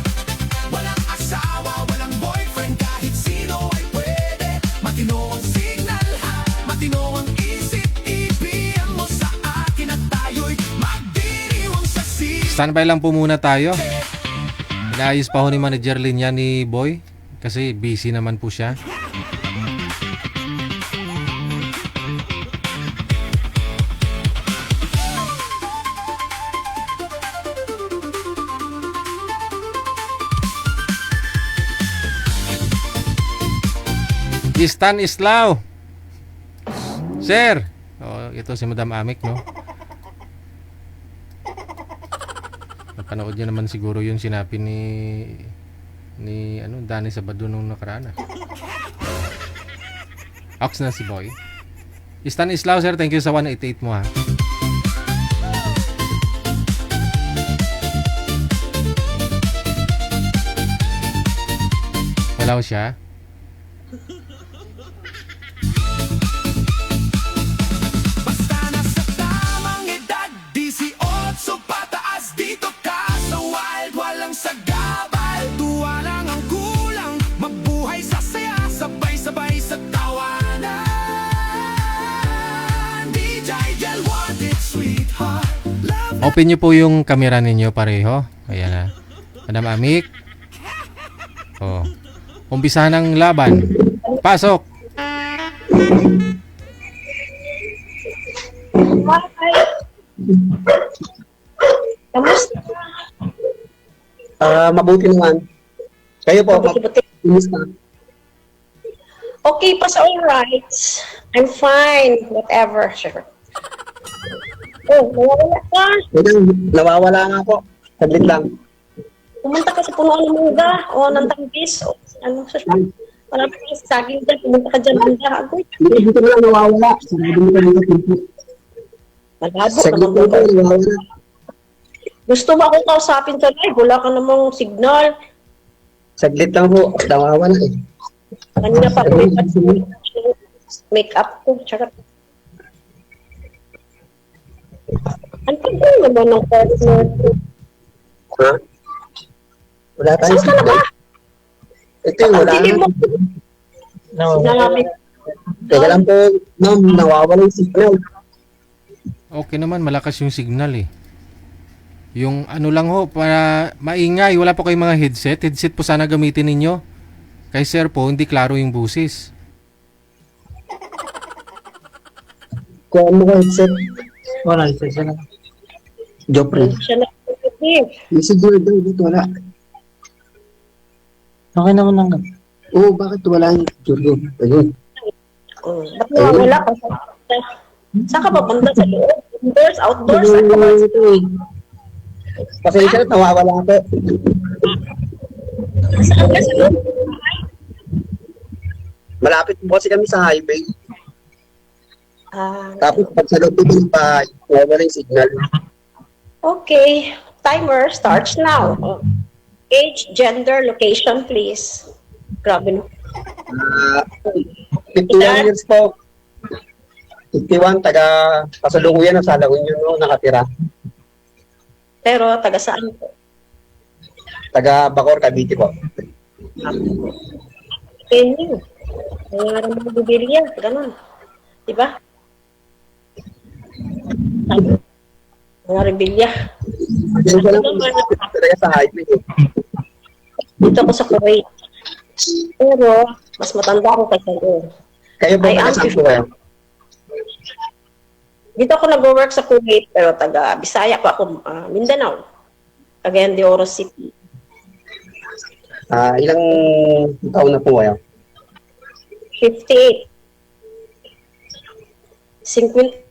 Walang asawa, walang boyfriend, kahit sino ay pwede. Matino ang signal ha, matino ang isip. Ibigyan mo sa akin at tayo'y magdiriwang sa Standby lang po muna tayo. Inaayos pa ho ni Manager linya ni Boy. Kasi busy naman po siya. Stan Islao. Sir. Ito si Madam Amik, no? Napanood niyo naman siguro yung sinabi ni Danny Sabado nung nakaraan. Ox na si Boy. Stan Islao, sir. Thank you sa 188 mo, ha. Wala ko siya. Basta nasa tamang edad, 18 pataas, dito ka sa wild, walang sagabal. Tuwa lang ang kulang, mabuhay sa saya, sabay-sabay sa tawanan. DJ Gel wanted sweetheart, love. Open nyo po yung camera ninyo pareho. Ayan, ha. Madam Amik. Oh. Umpisahan ng laban. Pasok. Hi. Kamusta? Mabuti naman. Kayo po, Mabuti-buti. kumusta? Okay pa sa all rights. I'm fine. Whatever. Sure. Oh, nawawala ka. Nawawala nga po. Saglit lang. Pumunta ka sa punuan ng mangga o ng tanggis o ano sa wala pa kasi saging dyan. Pumunta ka dyan ng agoy. Hindi, dito na lang nawawala. Sarado mo ka dito. Malabo Saglit naman lang po, ko. nawawala. Gusto mo akong kausapin sa live. Wala ka namang signal. Saglit lang po. Nawawala eh. Kanina pa ako make up ko. Charot. Ano ba naman ng partner? Ha? Wala tayong Saan ka na ba? Ito yung wala. Hindi mo. Sinabi. Teka lang po, ma'am, nawawala yung signal. Okay naman, malakas yung signal eh. Yung ano lang ho, para maingay, wala po kayong mga headset. Headset po sana gamitin ninyo. Kay sir po, hindi klaro yung busis. Kung ano ko headset. Wala, headset siya lang. Jopre. Siya na. Yung signal daw, dito wala. Okay naman lang. Oo, bakit wala yung Jorgo? Ayun. Ba't nawawala ka? Saan ka papunta sa loob? Indoors, outdoors? Saan ka ba? Pasensya na, nawawala ako. Saan ka sa loob? Malapit po kasi kami sa highway. Ah, Tapos pag sa loob dito ng bahay, nawawala yung signal. okay. Timer starts now. Age, gender, location, please. Grabe no. 51 years po. 51, taga kasalukuyan ng Salagon yun, no, nakatira. Pero taga saan po? Taga Bacor, Cavite po. Penyo. Nangyari mo bibilya. Ganun. Diba? Mga rebelya. Yan ko lang po, talaga sa highway. Dito ako sa Kuwait. Pero, mas matanda ako kaysa iyo. Kayo po, I taga am saan po kayo? Dito ako nag-work sa Kuwait, pero taga Bisaya pa ako, Mindanao. Cagayan de Oro City. Ilang taon na po kayo? 58. 50.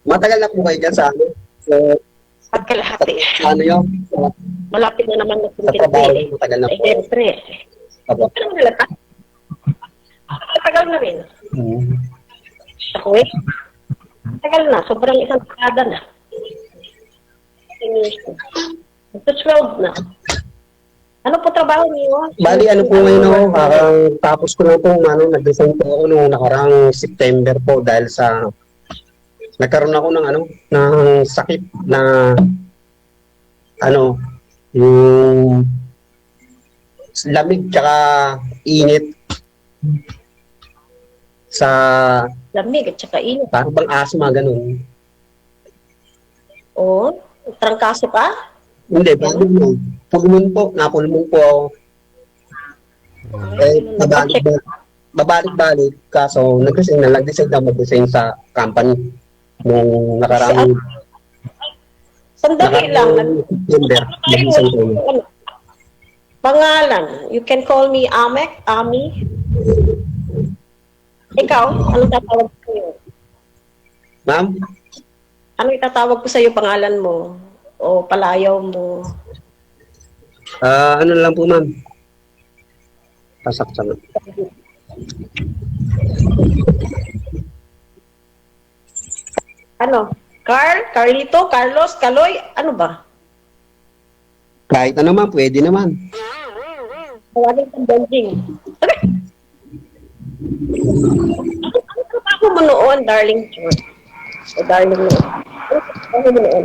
Matagal na po kayo dyan sa ano? So, Pagkalahati. ano yun? Malapit na naman Sa trabaho, na matagal na po. siyempre. Apo. Ano mo nalata? Matagal na rin. Sa Kuwait. Matagal na. Sobrang isang dekada na. 10 years na. Ito 12 na. Ano po trabaho niyo? Bali, ano po ngayon ako, tapos ko na po, nag-resign po ako noong nakarang September po dahil sa, nagkaroon ako ng ng sakit na, yung lamig tsaka init sa, Lamig at saka init. parang bang asma, ganun. Oo. Trangkaso ka? Hindi, bago pulmon po, napulmon po ako. Babalik-balik, kaso nag-resign na, nag-decide na mag-resign sa company nung nakarang Sandali lang. September. Nag-resign ko na. Pangalan. You can call me Amek, Ami. Ikaw, anong tatawag ko sa'yo? Ma'am, Anong itatawag ko sa'yo pangalan mo? O palayaw mo? ano lang po ma'am? Pasaksa na. Ano? Carl? Carlito? Carlos? Kaloy? Ano ba? Kahit ano ma'am, pwede naman. Tawagin kang Benjing. Ano trabaho mo noon, darling George? O darling mo? Ano trabaho mo noon?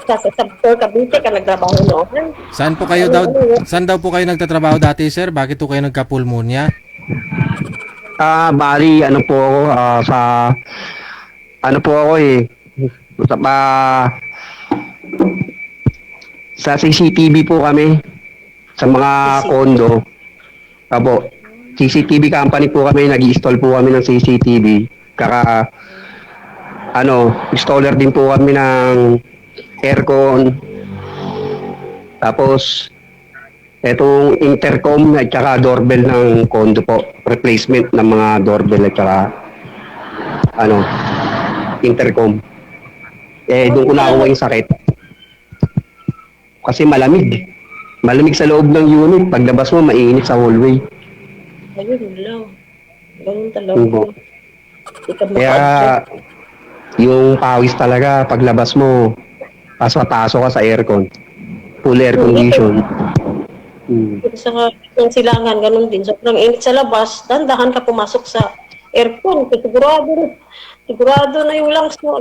Sa Sabtor Cavite ka nagtrabaho noon? Saan daw po kayo nagtatrabaho dati, sir? Bakit po kayo nagka-pulmonya? Bali, ano po ako, ano po ako eh, sa, sa CCTV po kami, sa mga kondo. Apo, CCTV company po kami, nag-install po kami ng CCTV. Installer din po kami ng aircon. Tapos, etong intercom at saka doorbell ng condo po. Replacement ng mga doorbell at saka intercom. Doon ko nakuha yung sakit. Kasi malamig. Malamig sa loob ng unit. Paglabas mo, mainit sa hallway. Ayun lang. Ganun talaga. Hindi ka Kaya, maka-adjust. yung pawis talaga, paglabas mo, pasok ka sa aircon. Full air condition. Sa ng silangan, ganun din. Sobrang init sa labas, dandahan ka pumasok sa aircon. Sigurado na yung lungs mo.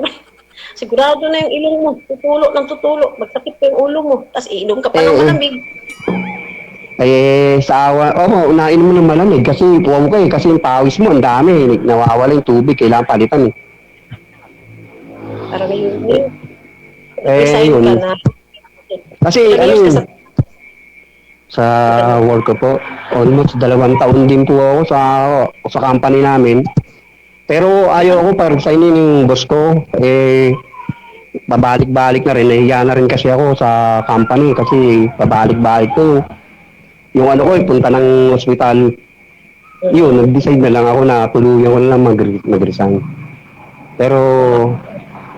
Sigurado na yung ilong mo. Tutulo. Magsakit pa yung ulo mo. Tapos iinom ka pa ng malamig. Nainom mo ng malamig kasi puwam ko kasi yung pawis mo, ang dami. Nawawala yung tubig, kailangan palitan eh. Parang yun. Yun. Ka na. Kasi sa work ko po, almost 2 taon din po ako sa company namin. Pero ayaw ko pa-resignin yung boss ko. Babalik-balik na rin. Nahiya na rin kasi ako sa company kasi pabalik-balik ko. Yung punta ng hospital. Yun, nag-decide na lang ako na tuluyan ko na lang mag-resign. Pero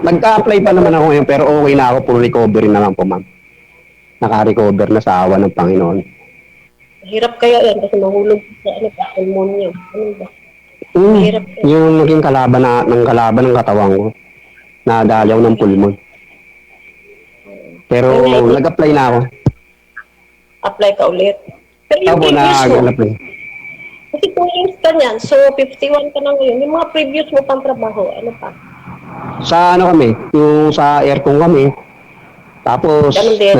nag-apply pa naman ako ngayon pero okay na ako. Full recovery na lang po, ma'am. Naka-recover na sa awa ng Panginoon. Mahirap kaya yan kasi mahulog sa pneumonia. Ano ba? Mahirap kaya. Yung naging kalaban ng katawan ko. Nadalaw ng pulmon. Pero nag-apply na ako. Apply ka ulit. Pero yung Ako previous mo, nag-apply. kasi 2 years ka niyan, so 51 ka na ngayon. Yung mga previous mo pang trabaho, ano pa? Sa kami, yung sa aircon kami. Tapos, Ganun din.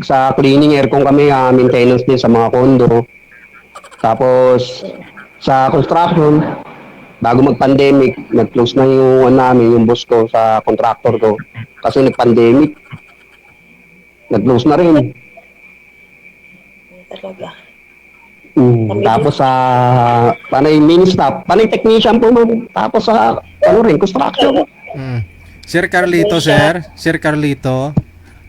sa cleaning aircon kami, maintenance din sa mga condo. Tapos, sa construction, bago mag-pandemic, nag-close na yung boss ko sa contractor ko. Kasi nag-pandemic, nag-close na rin. Talaga. Tapos sa panay mini-staff, panay technician po ma'am. Tapos sa construction. Sir Carlito,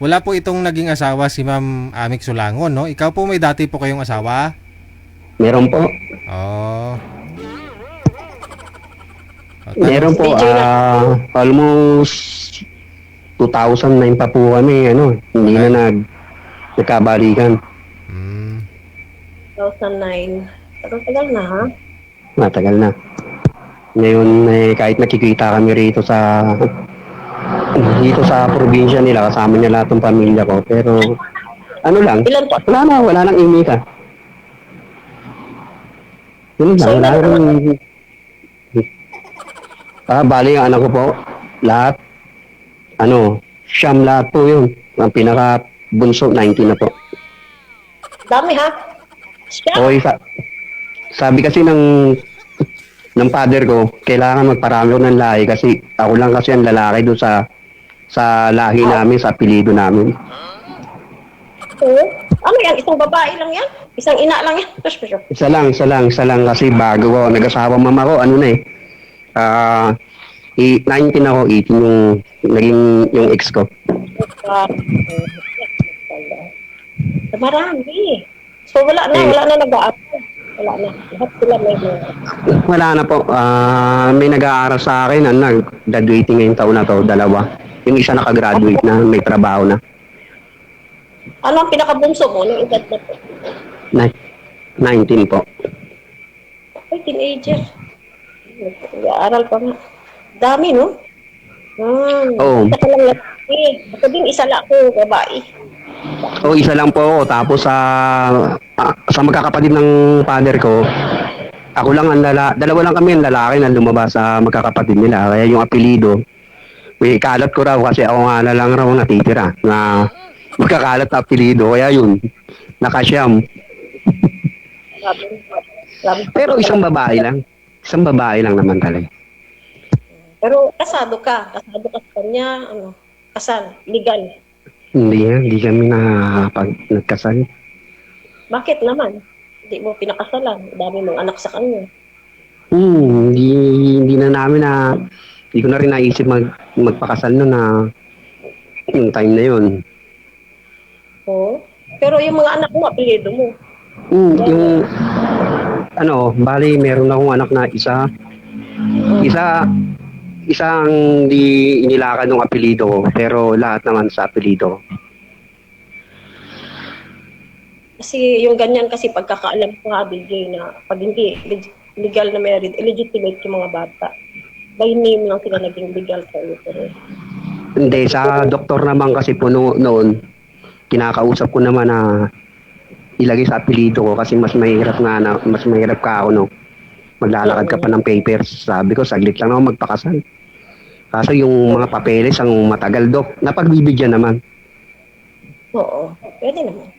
wala po itong naging asawa si Ma'am Amik Sulangon, no? Ikaw po may dati po kayong asawa? Meron po. Oh. Meron po, almost 2009 pa po kami, hindi na nagkabalikan. 2009. Tagal na, ha? Matagal na. Ngayon, kahit nakikita kami rito sa probinsya nila, kasama niya lahat ng pamilya ko, pero Ilan po? wala nang imika. Yun lang, So, wala nang bali yung anak ko po, lahat, siyam lahat po yun. Ang pinaka bunso, 19 na po. Dami, ha? Siya? Okay, sabi kasi ng father ko, kailangan magparami ko ng lahi kasi ako lang kasi ang lalaki doon sa lahi namin, sa apelido namin. Ano yan? Isang babae lang yan? Isang ina lang yan? Isa lang kasi bago ko nag-asawa mama ko, 19 ako, 18 yung naging yung ex ko. Marami. So wala na nag-aaral. Wala na. Lahat sila may Wala na po. May nag-aaral sa akin, graduating ngayong taon na to, 2. Yung isa nakagraduate na, may trabaho na. Ano ang pinakabunso mo? Nung edad na po? 19 po. Ay, teenager. Nag-aaral pa nga. Dami, no? Oo. Isa ka lang lalaki. Ako din, isa lang ako, babae. Isa lang po ako. Tapos sa magkakapatid ng father ko, ako lang dalawa lang kami ang lalaki na lumabas sa magkakapatid nila. Kaya yung apelido, may kalat ko raw kasi ako nga na lang raw natitira na magkakalat na apelido. Kaya yun, nakasyam. Grabe. Pero isang babae lang. Isang babae lang naman talaga. Pero kasado ka sa kanya, ano, kasal, legal. Hindi kami nagkasal. Bakit naman? Hindi mo pinakasalan, dami mong anak sa kanya. Hindi na namin hindi ko na rin naisip magpakasal no na yung time na yun. Oo. Pero yung mga anak mo, apelyido mo. Yung bali meron akong anak na isang di inilakan ng apelyido ko, pero lahat naman sa apelyido ko. Kasi yung ganyan kasi pagkakaalam ko ha, DJ, na pag hindi legal na married, illegitimate yung mga bata. By name lang sila naging legal sa uterus. Hindi, sa doktor naman kasi po noon, kinakausap ko naman na ilagay sa apelyido ko kasi mas mahirap ka ako, no? Maglalakad ka pa ng papers. Sabi ko, saglit lang ako magpakasal. Kaso yung mga papeles ang matagal, Dok. Napagbibigyan naman. Oo, pwede naman.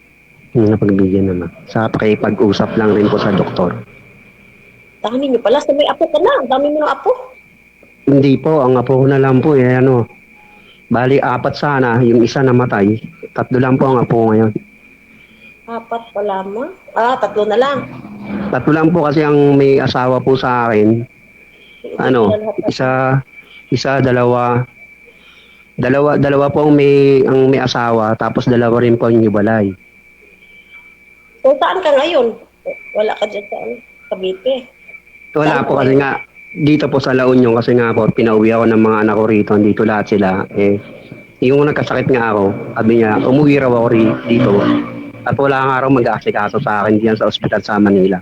Napagbibigyan naman. Sa pakipag-usap lang rin po sa doktor. Dami nyo pala, sa may apo ka na. Dami mo ng apo. Hindi po, ang apo ko na lang po, bali 4 sana, yung isa namatay. 3 lang po ang apo ko ngayon. 4 pa lamang? 3 na lang. 3 lang po kasi ang may asawa po sa akin. Dalawa po ang may asawa, tapos 2 rin po ang hiwalay. So, saan ka ngayon? Wala ka dyan sa Cavite. Wala po kasi nga, dito po sa La Union kasi nga po, pinauwi ako ng mga anak ko rito, dito lahat sila. Yung nagkasakit nga ako, sabi niya, umuwi raw ako dito. At wala nga raw mag-aasikaso sa akin diyan sa ospital sa Manila.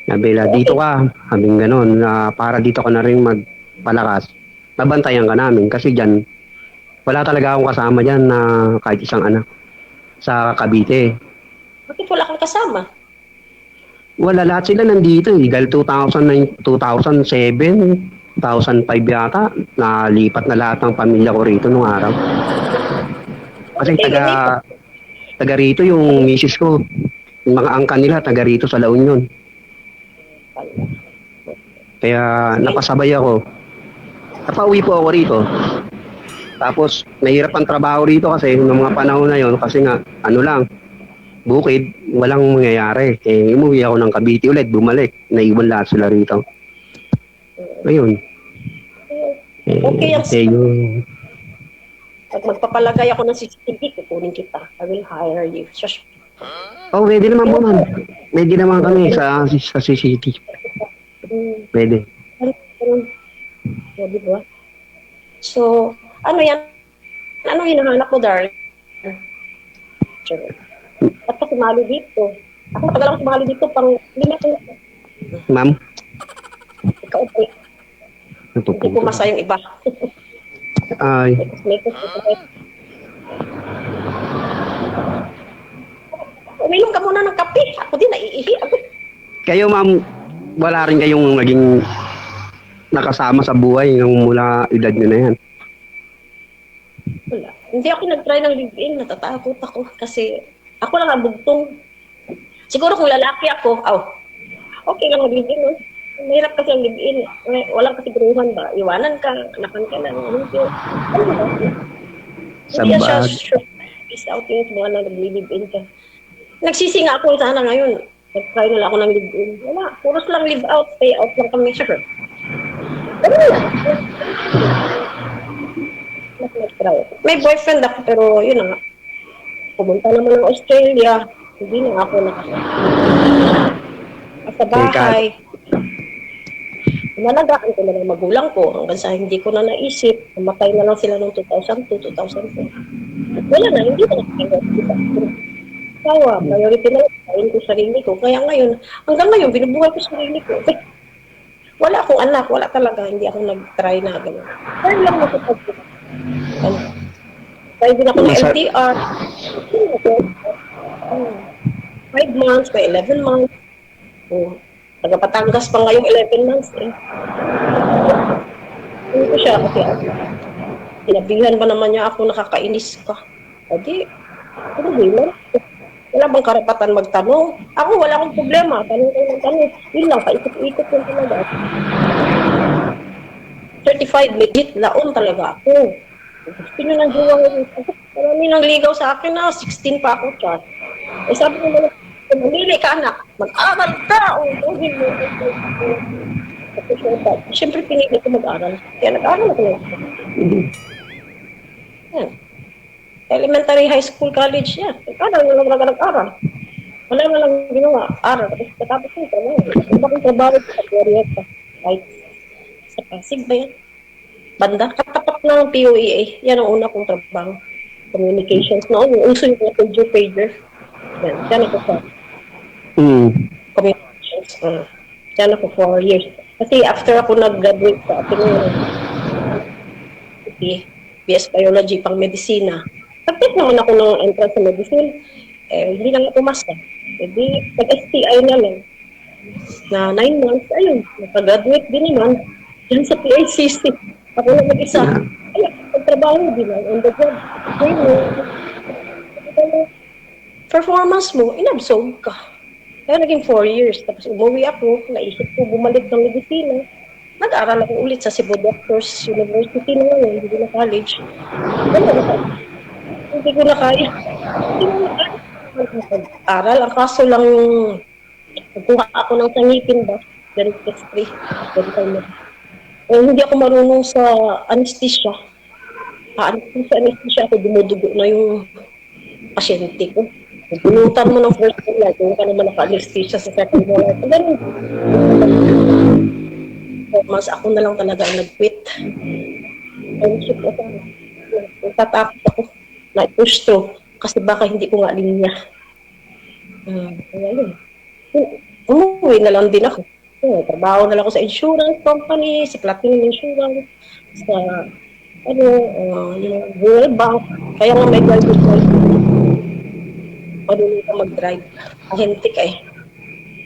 Sabi nila, dito ka, sabi gano'n, para dito ka na rin magpalakas. Nabantayan ka namin kasi diyan, wala talaga akong kasama diyan na kahit isang anak sa Cavite. Bakit wala kang kasama? Wala, lahat sila nandito Dahil 2009, 2007, 2005 yata, nalipat na lahat ng pamilya ko rito nung araw. Kasi taga rito yung misis ko. Yung mga angkan nila, taga rito sa La Union. Kaya napasabay ako. Napauwi po ako rito. Tapos, mahirap ang trabaho rito kasi noong mga panahon na yon kasi nga, bukid, walang mangyayari. Umuwi ako ng Cavite ulit, bumalik. Naiwan lahat sila rito. Ayun. Okay, yung... Pag magpapalagay ako ng CCTV, kukunin kita. I will hire you. Shush. Pwede naman po, ma'am. Pwede naman kami sa CCTV. Pwede. Pwede ba? So, ano yan? Ano hinahanap mo, darling? At ka sumali dito. Ako matagal ako sumali dito, pang 5 ko. Ma'am? Ikaw pa. Hindi pumasa yung iba. Ay. Uminom ka muna ng kape. Ako din, naiihi. Kayo, ma'am, wala rin kayong naging nakasama sa buhay ng mula edad nyo na yan? Wala. Hindi ako nag-try ng live-in. Natatakot ako kasi ako lang ang bugtong. Siguro kung lalaki ako, okay lang ang live-in. No? Mahirap kasi ang live-in. Walang kasiguruhan ba? Iwanan ka, anakan ka lang. Hindi siya sure. Peace out yun sa mga nag-live-in ka. Nagsisi nga ako sana ngayon. Nag-try na lang ako ng live-in. Wala. Puros lang live-out. Stay out lang kami. Sure. Pero wala. May boyfriend ako pero yun na nga. Pumunta naman ng Australia. Hindi na ako sa bahay. Nalagaan ko na ng magulang ko hanggang sa hindi ko na naisip. Namatay na lang sila noong 2002, 2004. Wala na, hindi na kawa. Priority na lang ko sarili ko. Kaya ngayon, hanggang ngayon, binubuhay ko sarili ko. Wala akong anak, wala talaga. Hindi ako nag-try na gano'n. Kaya lang nakapag Try din ako ng LDR. 5 months, may 11 months. Taga-Patangas pa ngayong 11 months eh. Ano ko siya kasi sinabihan ba naman niya ako nakakainis ka. Adi, ano ba yun? Wala bang karapatan magtanong? Ako, wala akong problema. Tanong kayo ng tanong. Yun lang, paikot-ikot lang talaga. Certified legit, laon talaga ako. Gusto nyo ng jowa ko. Marami nang ligaw sa akin na 16 pa ako, chat. Eh sabi ko naman, mamili ka anak, mag-aral ka. O, hindi mo. Siyempre pinili ko mag-aral. Kaya nag-aral ako lang. Elementary, high school, college, yan. Nag-aral na lang talaga nag-aral. Wala na lang ginawa. Aral. Tapos ko ito. Iba kong trabaho sa Glorieta. Right. Sa Pasig ba yan? Banda. Katapat ng POEA. Yan ang una kong trabaho. Communications. Noon, yung uso yung pager. Yan. Yan ako sa communications. Yan ako 4 years. Kasi after ako nag-graduate sa BS Biology pang medisina, nag-take naman ako ng entrance sa medicine. Hindi lang ako pumasa. Hindi, nag-STI na lang. Na 9 months, ayun, nag-graduate din naman. Yan sa PICC. Ako lang mag-isa. Ayun, pagtrabaho din lang. On the job. Performance mo, inabsorb ka. Kaya naging 4 years. Tapos umuwi ako, naisip ko, bumalik ng medicina. Nag-aral ako ulit sa Cebu Doctors University na ngayon, hindi na college. Hindi ko na kaya. Aral, ang kaso lang, nagkuha ako ng sangipin ba? Dentistry. Hindi ako marunong sa anesthesia. Anesthesia ako, dumudugo na yung pasyente ko. Pinutan mo ng first molar, kung ka naman naka-anesthesia sa second molar. Ganun. Mas ako na lang talaga ang nag-quit. Tatapos ako na push through kasi baka hindi ko nga linya. Kaya yun. Umuwi na lang din ako. Trabaho na lang ako sa insurance company, sa Platinum Insurance, sa yung World Bank. Kaya nga may driver's license. Marunong ka mag-drive. Ahente ka eh.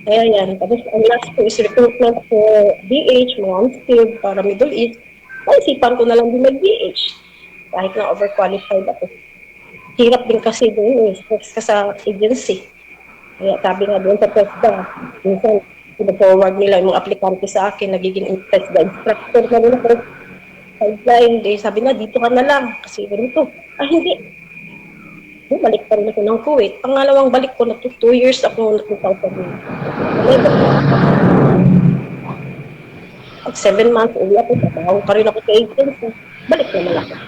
Kaya yan. Tapos ang last ko is recruitment for DH, mga unskilled para Middle East. Naisipan ko na lang din mag-DH. Kahit na overqualified ako. Hirap din kasi doon eh. Ka sa agency. Kaya sabi nga doon sa PESDA, minsan forward nila yung mga aplikante sa akin, nagiging PESDA instructor na rin ako. Sideline, sabi na, dito ka na lang. Kasi ganito. Hindi. Balik pa rin ako ng Kuwait. Pangalawang balik ko na 2 years ako nagpunta sa Kuwait. Pag 7 months, uwi ako, trabaho pa rin ako sa agency. Balik naman ako.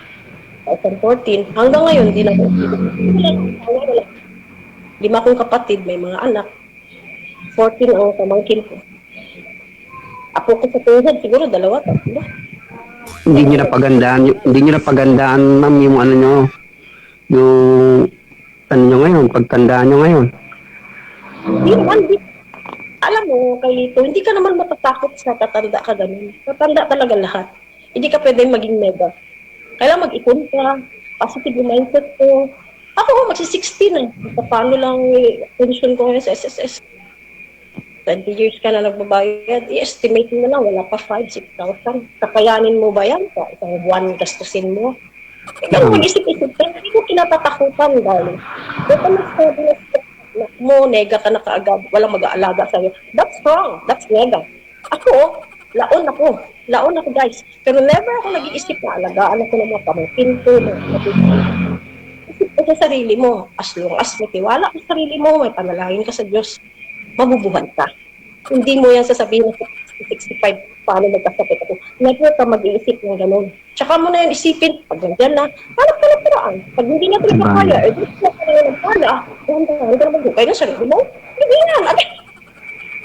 2014, hanggang ngayon, di na ako. 5 akong kapatid, may mga anak. 14 ang pamangkin ko. Ako ko sa tuhod, siguro 2, 3. Hindi niyo napagandaan, ma'am, yung ano nyo, yung ano nyo ngayon, pagtandaan nyo ngayon. Hindi naman, alam mo, Kaito, hindi ka naman matatakot sa tatanda ka ganun. Tatanda talaga lahat. Hindi ka pwede maging mega. Kailangan mag-ipon ka, positive mindset ko. Ako, magsi-16 eh. Paano lang pension ko ngayon sa SSS. 20 years ka na nagbabayad, i-estimate mo na lang, wala pa 5,000, 6,000. Kakayanin mo ba yan? Isang buwan gastusin mo. Kaya mag-isip-isip ka, hindi ko kinatatakutan dahil. Kaya nagsabi na mo, nega ka na kaagad, walang mag-aalaga sa'yo. That's wrong. That's nega. Ako, laon ako guys. Pero never ako nag-iisip na alagaan ako ng mga pamangkin ko. Isip ko sa sarili mo, as long as may tiwala ka sa sarili mo, may panalangin ka sa Diyos, mabubuhan ka. Hindi mo yan sasabihin na 65, paano magkasakit ako. Never ka mag-iisip ng gano'n. Tsaka mo na yun isipin, pag nandiyan na, hanap ka ng paraan. Pag hindi na talaga kaya, di ka na ng pala, kung hindi ka na mag-ukay na sarili mo, hindi na.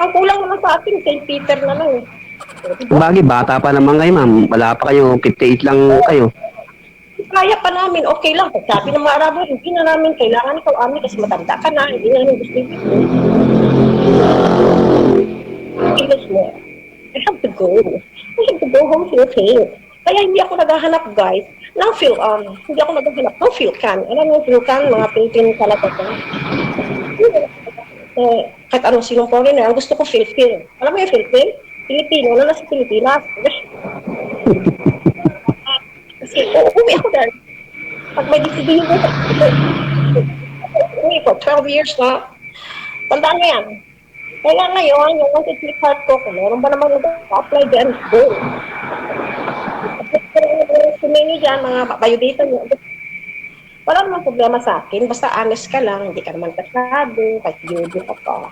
Ang kulang naman sa atin, St. Peter na lang. Bagay, bata pa naman kayo, ma'am. Wala pa kayo, 58 lang kayo. Kaya pa namin, okay lang. Sabi ng mga Arabo, hindi na namin kailangan ikaw amin kasi matanda ka na, hindi na namin gusto ito. I have to go. I have to go home Philippines. Kaya hindi ako naghahanap, guys, ng Phil-Am. Hindi ako naghahanap ng Phil-Can. Alam mo yung Phil-Can, mga Philippine kalatasan. Kahit anong sinong foreigner, ang gusto ko Phil-Phil. Alam mo yung Phil-Phil? Pilipino, na nasa Pilipinas. Kasi uuwi ako dahil. Pag may decision ko, uwi for 12 years na. Tandaan mo yan. Kaya ngayon, yung wanted click heart ko, kung meron ba naman ito, apply dyan, go. Sumini dyan, mga biodata nyo. Wala naman problema sa akin. Basta honest ka lang, hindi ka naman kasado, kahit yun ka pa.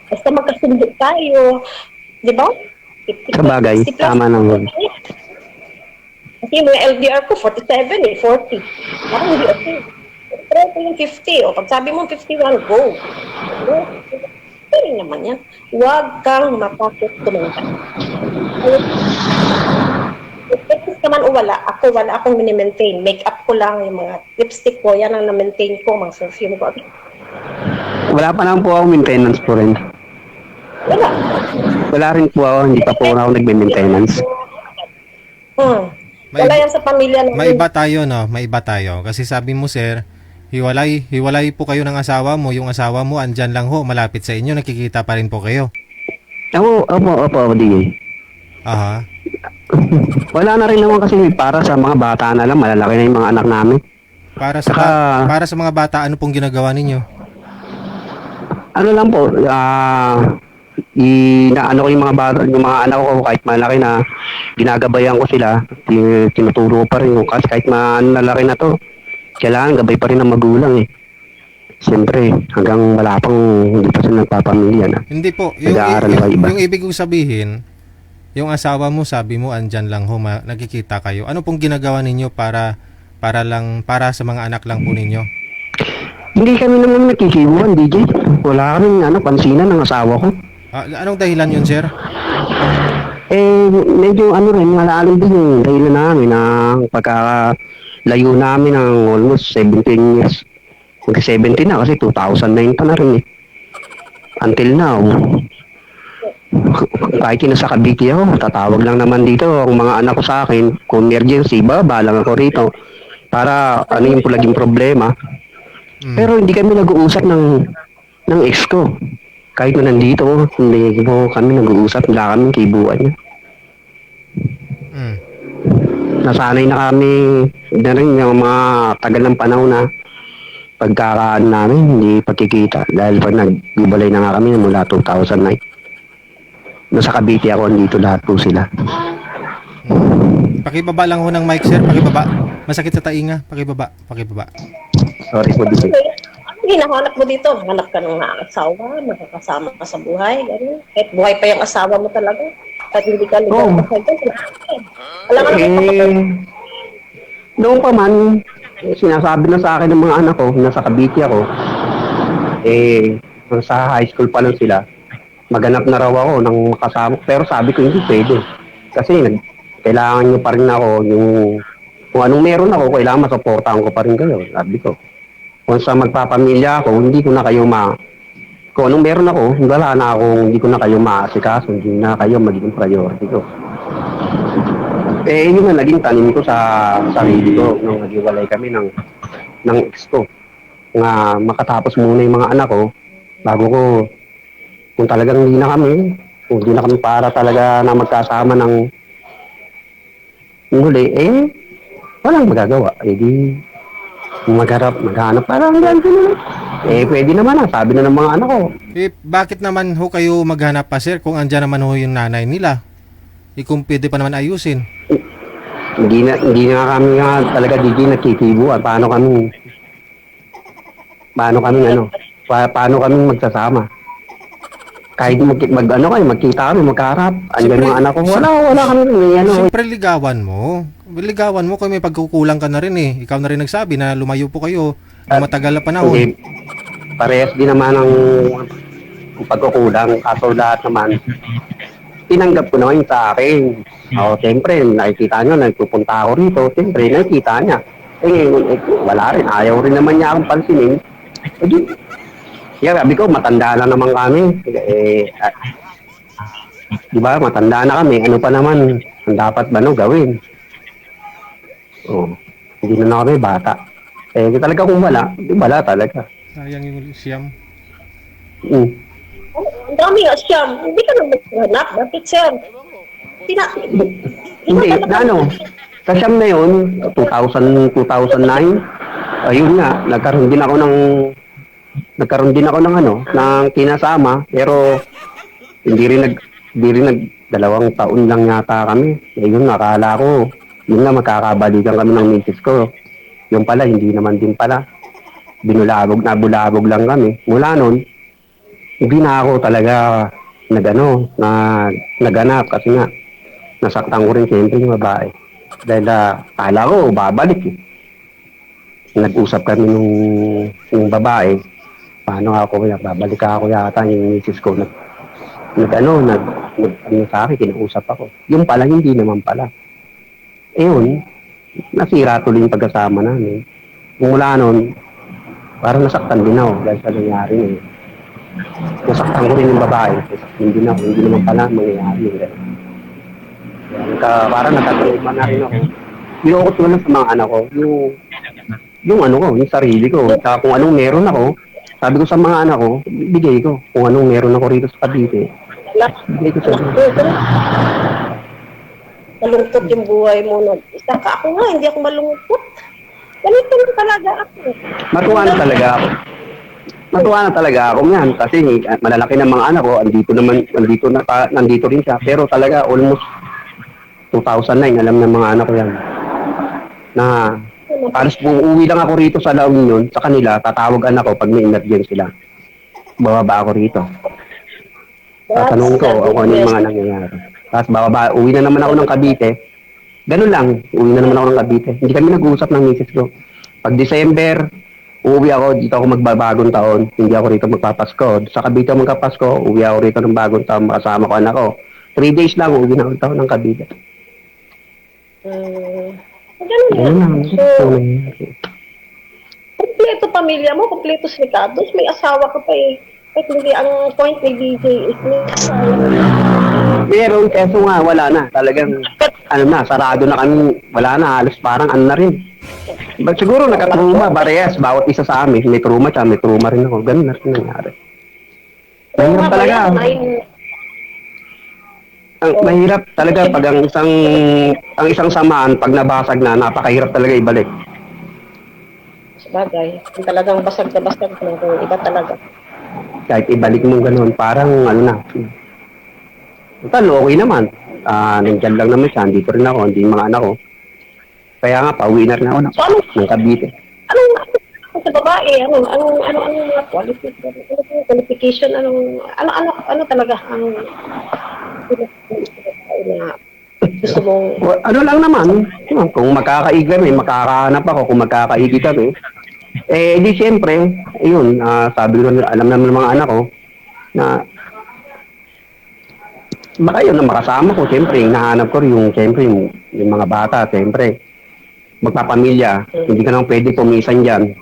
Basta magkasundo tayo. Di ba? Sabagay, tama naman. Kasi yung mga LDR ko, 47 eh, 40. Ako hindi okay. Pero ito yung 50. O pag sabi mo 51, go. Pero naman yan. Huwag kang mapakit tumangka. If ka man o wala, wala akong mini-maintain. Make-up ko lang, yung mga lipstick ko, yan ang na-maintain ko, mga perfume ko. Wala pa naman po ako maintenance po rin. Wala. Wala rin po ako, hindi pa po ako nagme-maintenance. Wala yan sa pamilya namin. May iba tayo, no? May iba tayo. Kasi sabi mo, sir, hiwalay po kayo ng asawa mo. Yung asawa mo, andyan lang ho, malapit sa inyo. Nakikita pa rin po kayo. Opo, DJ. Aha. Wala na rin naman kasi para sa mga bata na lang, malalaki na yung mga anak namin. Para sa mga bata, ano pong ginagawa ninyo? Ano lang po, inaano ko yung mga bata, yung mga anak ko kahit malaki na ginagabayan ko sila, tinuturo pa rin kasi kahit malaki na to, kailangan gabay pa rin ng magulang eh. Siyempre, hanggang wala pang hindi pa sila nagpapamilya na. Hindi po. Yung ibig kong sabihin, yung asawa mo, sabi mo, andyan lang ho, nagkikita kayo. Ano pong ginagawa ninyo para sa mga anak lang po ninyo? Hindi kami naman nakikibuan, DJ. Wala kaming pansinan ng asawa ko. Anong dahilan yun, sir? Medyo malalim din yung dahilan namin ng pagkalayo namin ng almost 17 years. Mag-17 na kasi 2009 pa na rin eh. Until now. Kahit nasa Cavite ako, tatawag lang naman dito ang mga anak ko sa akin. Kung emergency, balang ako rito. Para yung laging problema. Pero hindi kami nag-uusap ng ex ko. Kahit na nandito, hindi po kami nag-uusap. Wala kami kibuan niya. Nasanay na kami na rin yung mga tagal ng panahon na pagkakaan namin, hindi pagkikita. Dahil pag nagbibalay na nga kami mula 2009. Nasa Cavite ako, andito lahat po sila. Pakibaba lang ho ng mic, sir. Pakibaba. Masakit sa tainga. Pakibaba. Sorry po dito. Ano hinahanap mo dito? Hanap ka ng asawa, makakasama ka sa buhay, gano'n. Kahit buhay pa yung asawa mo talaga. Kahit hindi ka lugar pa kayo. Alam ka noong pa man, sinasabi na sa akin ng mga anak ko, nasa Cavite ako, sa high school pa lang sila, maganap na raw ako ng kasama. Pero sabi ko, hindi pwede. Kasi kailangan nyo pa rin ako, kung anong meron ako, kailangan masuportahan ko pa rin kayo. Sabi ko, kung sa magpapamilya ako, hindi ko na kayo kung anong meron ako, wala na ako, hindi ko na kayo maasikaso, hindi na kayo magiging priority ko. Yun na naging tanim ko sa sarili ko nung naghiwalay kami ng ex ko. Nga makatapos muna yung mga anak ko, bago ko, kung talagang hindi na kami para talaga na magkasama ng huli, walang magagawa. Di maghanap, parang ganyan. Pwede naman sabi na ng mga anak ko. Bakit naman ho kayo maghanap pa, sir, kung andyan naman ho yung nanay nila? Kung pwede pa naman ayusin. Hindi na kami talaga nagkikibuan. Paano kami magsasama? Kahit magkita kami, magkaharap. Andiyan mga anak ko, wala kami. Siyempre ligawan mo kung may pagkukulang ka na rin eh. Ikaw na rin nagsabi na lumayo po kayo ng matagal na panahon. Parehas din naman ang pagkukulang. Kaso lahat naman, tinanggap ko naman sa akin. Siyempre, nakikita nyo, nagpupunta ako rito. Siyempre, nakikita niya. Ngayon, wala rin. Ayaw rin naman niya akong pansinin. Sabi ko, matanda na naman kami. Di ba, matanda na kami. Ano pa naman, ang dapat ba gawin? Hindi na kami bata. Talaga kung wala talaga. Sayang yung siyam. Ang dami nga siyam. Hindi ka nang maghanap. Bakit, sir? Hindi, sa siyam na yun, 2009, ayun nga, nagkaroon din ako ng nagkaroon din ako ng ng kinasama, pero hindi rin nag 2 taon lang yata kami. Eh yun, nakala ko, yun nga magkakabalikan kami ng misis ko. Yung pala, hindi naman din pala. Nabulabog lang kami. Mula nun, hindi na ako talaga naganap kasi nga, nasaktan ko rin siyempre yung babae. Dahil kala ko, babalik eh. Nag-usap kami nung babae, paano ako, babalik ako yata yung misis ko. Sa akin, kinausap ako. Yung pala, hindi naman pala. Eh yun, nasira tuloy yung pagkasama namin. Mula nun, parang nasaktan din ako dahil sa nangyari na yun. Nasaktan ko rin yung babae. Hindi naman pala mangyayari yun. Parang natatrauma na rin ako. Binukot ko lang sa mga anak ko, yung sarili ko. Saka kung anong meron ako, sabi ko sa mga anak ko, bigay ko. Kung anong meron ako rito sa Cavite, bigay ko sa Malungkot yung buhay mo. Isa ka. Ako nga, hindi ako malungkot. Ganito lang talaga ako. Matuwa na talaga ako yan. Kasi malalaki ng mga anak ko, nandito rin siya. Pero talaga, almost 2009, alam ng mga anak ko yan. Na, halos uuwi lang ako rito sa La Union, sa kanila, tatawagan ako pag may emergency sila. Bababa ako rito. Tatanungin ko kung ano yung mga nangyayari. Tapos uwi na naman ako ng Cavite. Ganun lang, uwi na naman ako ng Cavite. Hindi kami nag-uusap ng misis ko. Pag December, uuwi ako, dito ako magbabagong taon. Hindi ako rito magpapasko. Sa Cavite ako magpapasko, uwi ako rito ng bagong taon, makasama ko anak ko. 3 days lang, uwi na ako ng Cavite. Ganun lang. So, kompleto pamilya mo, kompleto si Ricardo. May asawa ka pa eh. Kahit hindi ang point ni DJ is may asawa. Meron, keso nga, wala na. Talagang, sarado na kami. Wala na, halos parang na rin. But siguro nakatruma, barehas, bawat isa sa amin. May truma siya, may truma rin ako. Ganun na rin nangyari. Mahirap talaga. Mahirap talaga pag ang isang samaan, pag nabasag na, napakahirap talaga ibalik. Sabagay, kung talagang basag na kung iba talaga. Kahit ibalik mo ganun, parang okay naman. Nandiyan lang naman siya, dito rin ako, hindi yung mga anak ko. Kaya nga, pauwi na rin ako ng Cavite. Anong sa babae? Anong mga qualification? Ano talaga ang gusto mong... Ano lang naman, kung makakaig kami, makakahanap ako, kung magkakaigi kami. Eh, di siyempre, yun, sabi ko, alam naman ng mga anak ko, na baka yun na makasama ko, siyempre, hinahanap ko yung mga bata, siyempre, magpapamilya, hindi ka naman pwede pumisan dyan.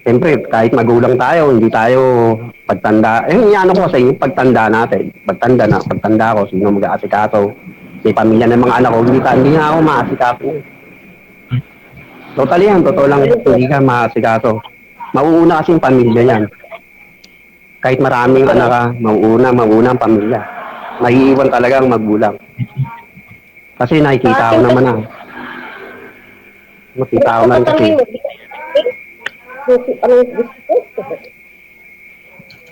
Siyempre, kahit magulang tayo, hindi tayo pagtanda. Ano ko sa inyo, pagtanda natin. Pagtanda ko, sino mag-aasikaso. May pamilya ng mga anak ko, hindi na ako maasikaso. Totally yan, totoo lang, hindi ka maasikaso. Mauuna kasi yung pamilya yan. Kahit maraming anak ka, mauuna ang pamilya. Naiiwan talaga ang magulang. Kasi nakikita ko naman na. Makita ko naman kasi.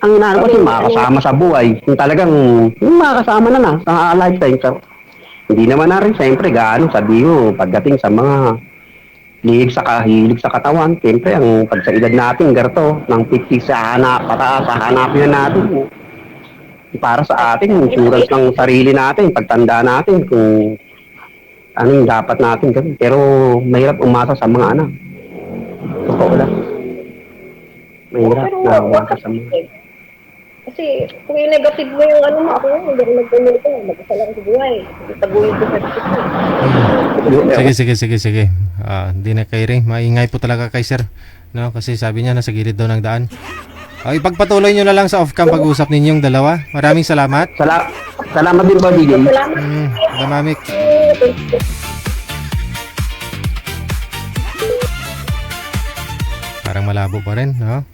Ang inaano kasi makakasama sa buhay. Yung talagang makakasama na sa lifetime. So, hindi naman na rin siyempre gaano sabi ko pagdating sa mga hilig sa katawan. Siyempre ang pag sa edad natin garto ng 50 sa hanapin na natin. Para sa atin, insurance ng sarili natin, pagtanda natin kung ano yung dapat natin gawin. Pero mahirap umasa sa mga anak. Totoo lang. Mahirap na umasa sa mga. Kasi kung yung negative mo yung ako hindi ko nagtanong ito. Mag-isa lang sa buhay. Taguin ko sa Sige. Hindi na kay Ring. Maingay po talaga kay sir. No? Kasi sabi niya nasa gilid daw ng daan. Ipagpatuloy nyo na lang sa off-cam pag-usap ninyong dalawa. Maraming salamat. Salamat din po, DJ. Damamik. Parang malabo pa rin, no?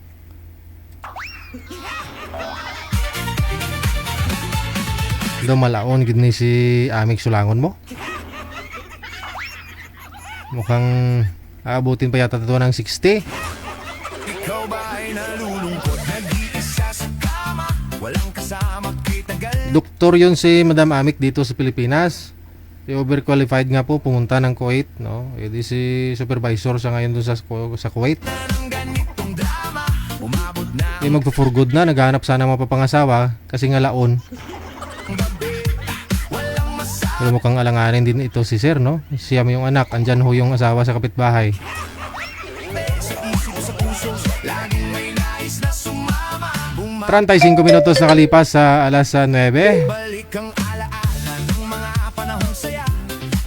Malaon gid ni si Amik Sulangon mo. Mukhang aabutin pa yata ito ng 60. Ikaw ba ay nalulungkot? Nag-iisa sa kama, walang kasama, kitagal. Doktor yun si Madam Amik dito sa Pilipinas. Overqualified nga po, pumunta ng Kuwait, no? E di si supervisor siya ngayon dun sa Kuwait. Ng ganitong drama, umabot na Eh magpo-for good na, naghahanap sana mapapangasawa kasi nga laon. walang masa. Pero mukhang alanganin din ito si Sir, no? Siya yung anak, andyan ho yung asawa sa kapitbahay. Sa isip, sa puso, laging may nais na sumama. 35 minutos nakalipas sa alas 9. Balik ang alaala ng mga panahong saya.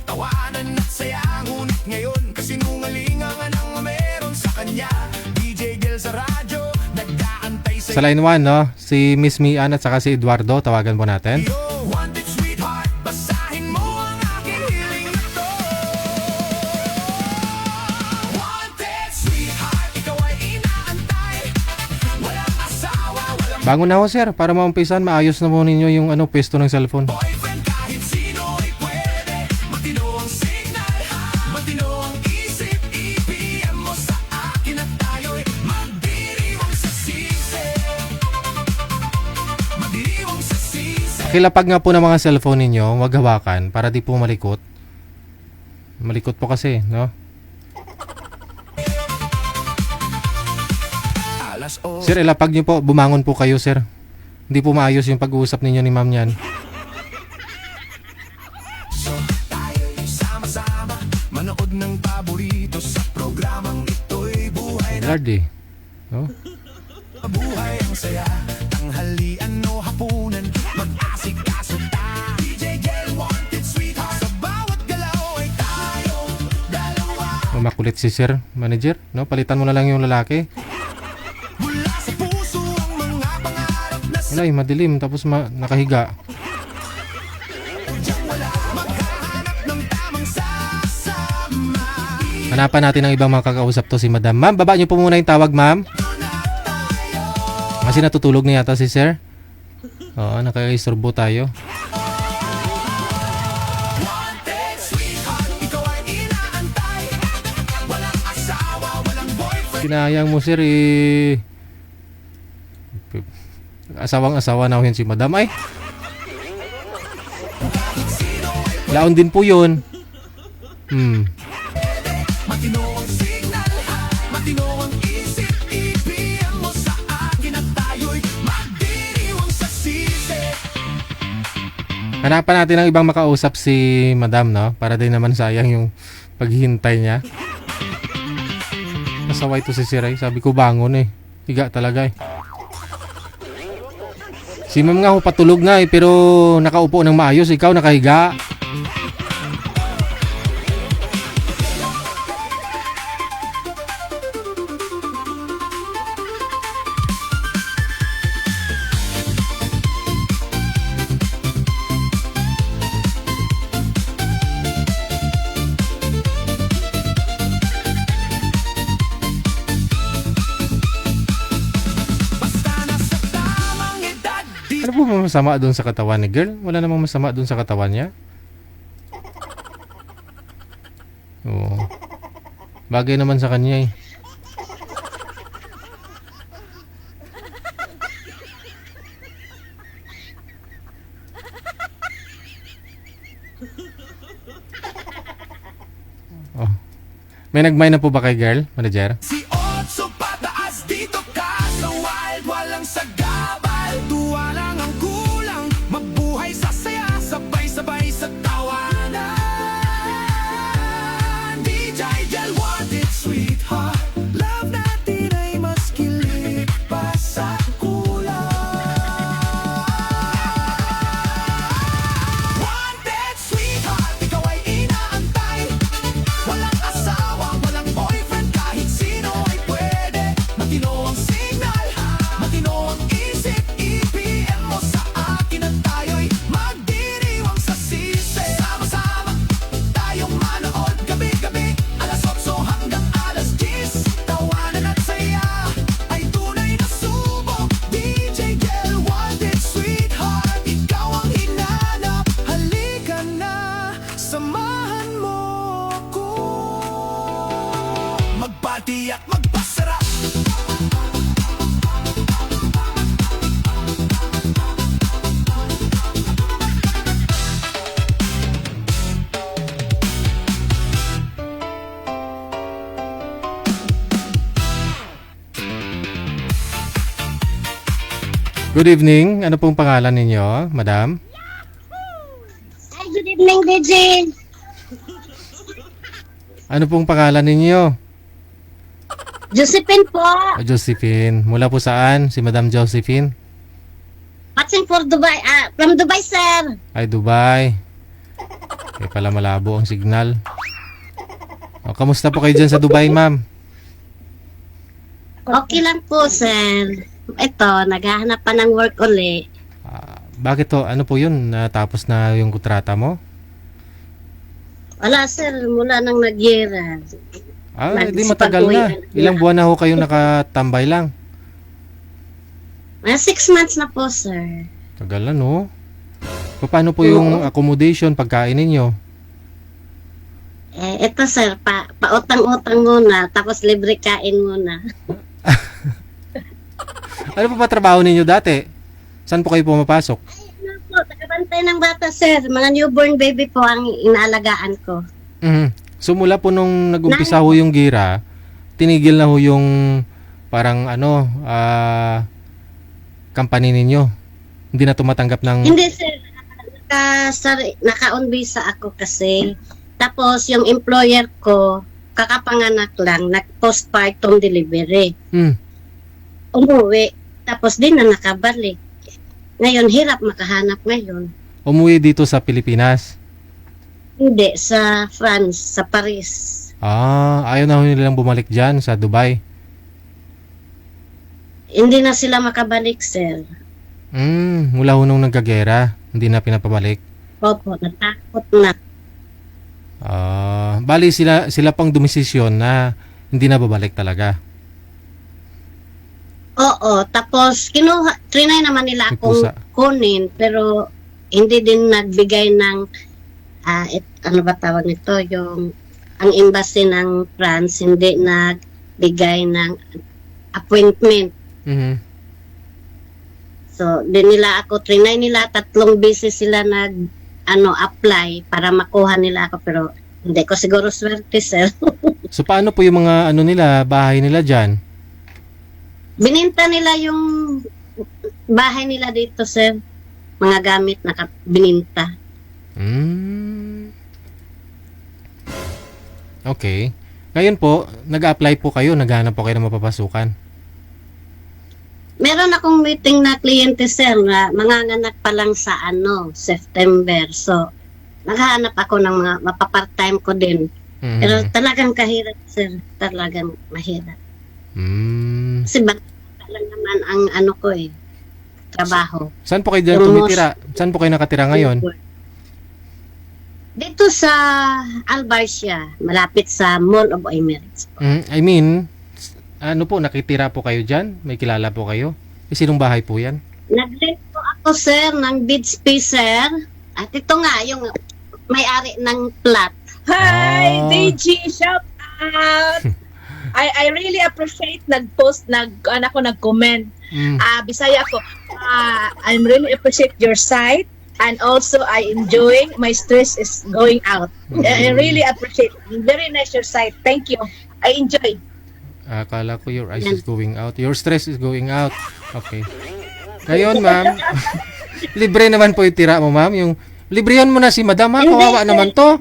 Tawanan at saya, ngunit ngayon kasinungalingan ang meron sa kanya. DJ Gel sa radyo, nag-aantay Sa line 1, no? Si Miss Mian at saka si Eduardo, tawagan po natin. Yo, wanted sweetheart, basahin mo ang aking hiling na to. Wanted sweetheart, ikaw ay inaantay. Walang asawa, walang Bangon na ho, Sir, para maumpisan, maayos na po ninyo yung pwesto ng cellphone. boyfriend, kahit sino ay pwede. Matino ang signal, matino ang isip. I-PM mo sa akin at tayo'y magdiriwang sa sisi. Magdiriwang sa sisi. Kilapag nga po ng mga cellphone ninyo, wag hawakan para di po malikot. Malikot po kasi, no? Alas o Sir, ilapag nyo po, bumangon po kayo, Sir. Hindi po maayos yung pag-uusap ninyo ni ma'am yan. tayo'y sama-sama manood ng paborito sa programang ito'y buhay na Lord eh. No? buhay ang saya. Tanghalian o hapunan, mag-asikaso ta. DJ Gel, wanted sweetheart. Sa bawat galaw ay tayong dalawa. Makulit si Sir, manager. No? Palitan mo na lang yung lalaki. Mula sa puso ang mga pangarap na Wala eh, madilim. Tapos nakahiga. sadyang wala. Maghahanap ng tamang sasama. Hanapan natin ang ibang makakausap to si Madam. Ma'am, baba niyo po muna yung tawag, ma'am. Kasi natutulog na yata si Sir. Oo, nakakaisturbo tayo. Wanted sweetheart, ikaw ay inaantay. Walang asawa, walang boyfriend. Kinayang mo, Sir, eh. Asawang-asawa na yun si Madam. Ay! Laon din po yun. Matino ang signal, matino ang isip. I-PM mo sa akin at tayo'y magdiriwang sa sisi. Hanapan natin ang ibang makausap si Madam, no? Para din naman sayang yung paghihintay niya. Nasaway to si Siray. Sabi ko bangon eh. Higa talaga eh. Si Ma'am nga ho patulog nga eh. Pero nakaupo ng maayos. Ikaw nakahiga. Basta nasa tamang edad, di Ano po ba masama doon sa katawan ni girl? Wala namang masama doon sa katawan niya. Oo. Bagay naman sa kanya eh. Oh. May nagmay na po ba kay girl, manager? si Otso pataas dito ka sa wild, walang sagabal. Tuwa lang ang kulang, mabuhay sa saya, sabay-sabay sa tawanan. DJ Gel, wanted sweetheart, love natin ay mas kilig pa sa kulang. Wanted sweetheart, ikaw ay inaantay. Walang asawa, walang boyfriend, kahit sino Good evening. Ano pong pangalan ninyo, madam? Hi, good evening, DJ. Ano pong pangalan ninyo? Josephine po. Josephine. Mula po saan? Si Madam Josephine? Watching for Dubai. From Dubai, sir. Ay, Dubai. Kaya pala malabo ang signal. O, kamusta po kayo dyan sa Dubai, ma'am? Okay lang po, sir. Ito, naghahanap pa ng work uli. Bakit to? Ano po yun? Natapos na yung kontrata mo? Wala, sir. Mula nang nagyera. Di matagal na. Ilang buwan na ho kayo nakatambay lang? Mga 6 months na po, sir. Tagal na, no? Paano po yung accommodation, pagkain ninyo? Ito, sir. Pautang-utang muna. Tapos libre kain muna. Ano pa ba trabaho ninyo dati? Saan po kayo pumapasok? Ano po, tagabantay ng bata, sir. Mga newborn baby po ang inaalagaan ko. So mula po nung nag-umpisa ho yung gira, tinigil na ho yung parang company ninyo. Hindi na tumatanggap ng... Hindi, sir. Naka-on visa ako kasi. Tapos yung employer ko, kakapanganak lang, nag-postpartum delivery. Umuwi. Tapos din na nakabalik. Ngayon, hirap makahanap ngayon. Umuwi dito sa Pilipinas? Hindi, sa France, sa Paris. Ayaw na ho nilang bumalik dyan sa Dubai? Hindi na sila makabalik, sir. Mula ho nung nagkagera, hindi na pinapabalik? Opo, natakot na. Bali sila pang dumisisyon na hindi na babalik talaga? Oo, tapos trinay naman nila akong kunin, pero hindi din nagbigay ng ano ba tawag nito, ang embassy ng France hindi nagbigay ng appointment. So, trinay nila, 3 beses sila apply para makuha nila ako, pero hindi ko siguro swerte, sir. So, paano po yung mga bahay nila dyan? Bininta nila yung bahay nila dito, sir. Mga gamit bininta. Okay. Ngayon po, nag-apply po kayo, naghahanap po kayo ng mapapasukan? Meron akong meeting na kliyente, sir, na manganganak pa lang sa September. So, naghahanap ako ng mga mapapart-time ko din. Pero talagang kahirap, sir. Talagang mahirap. Kasi bata lang naman ang trabaho. Saan po kayo dyan tumitira? Saan po kayo nakatira ngayon? Dito sa Albarcia, malapit sa Mall of Emirates. I mean, nakitira po kayo dyan? May kilala po kayo? Sinong bahay po yan? Nag-rent po ako, sir, ng bed space, sir. At ito nga, yung may-ari ng plot. Hi, DG, shout out! I really appreciate nag-comment. Bisaya ko. I really appreciate your site, and also I enjoy. My stress is going out. I really appreciate. Very nice your site. Thank you. I enjoy. Akala ko your eyes is going out. Your stress is going out. Okay. Ngayon, ma'am, libre naman po yung tira mo, ma'am. Yung librehan mo na si madam, ha? Kawawa naman to.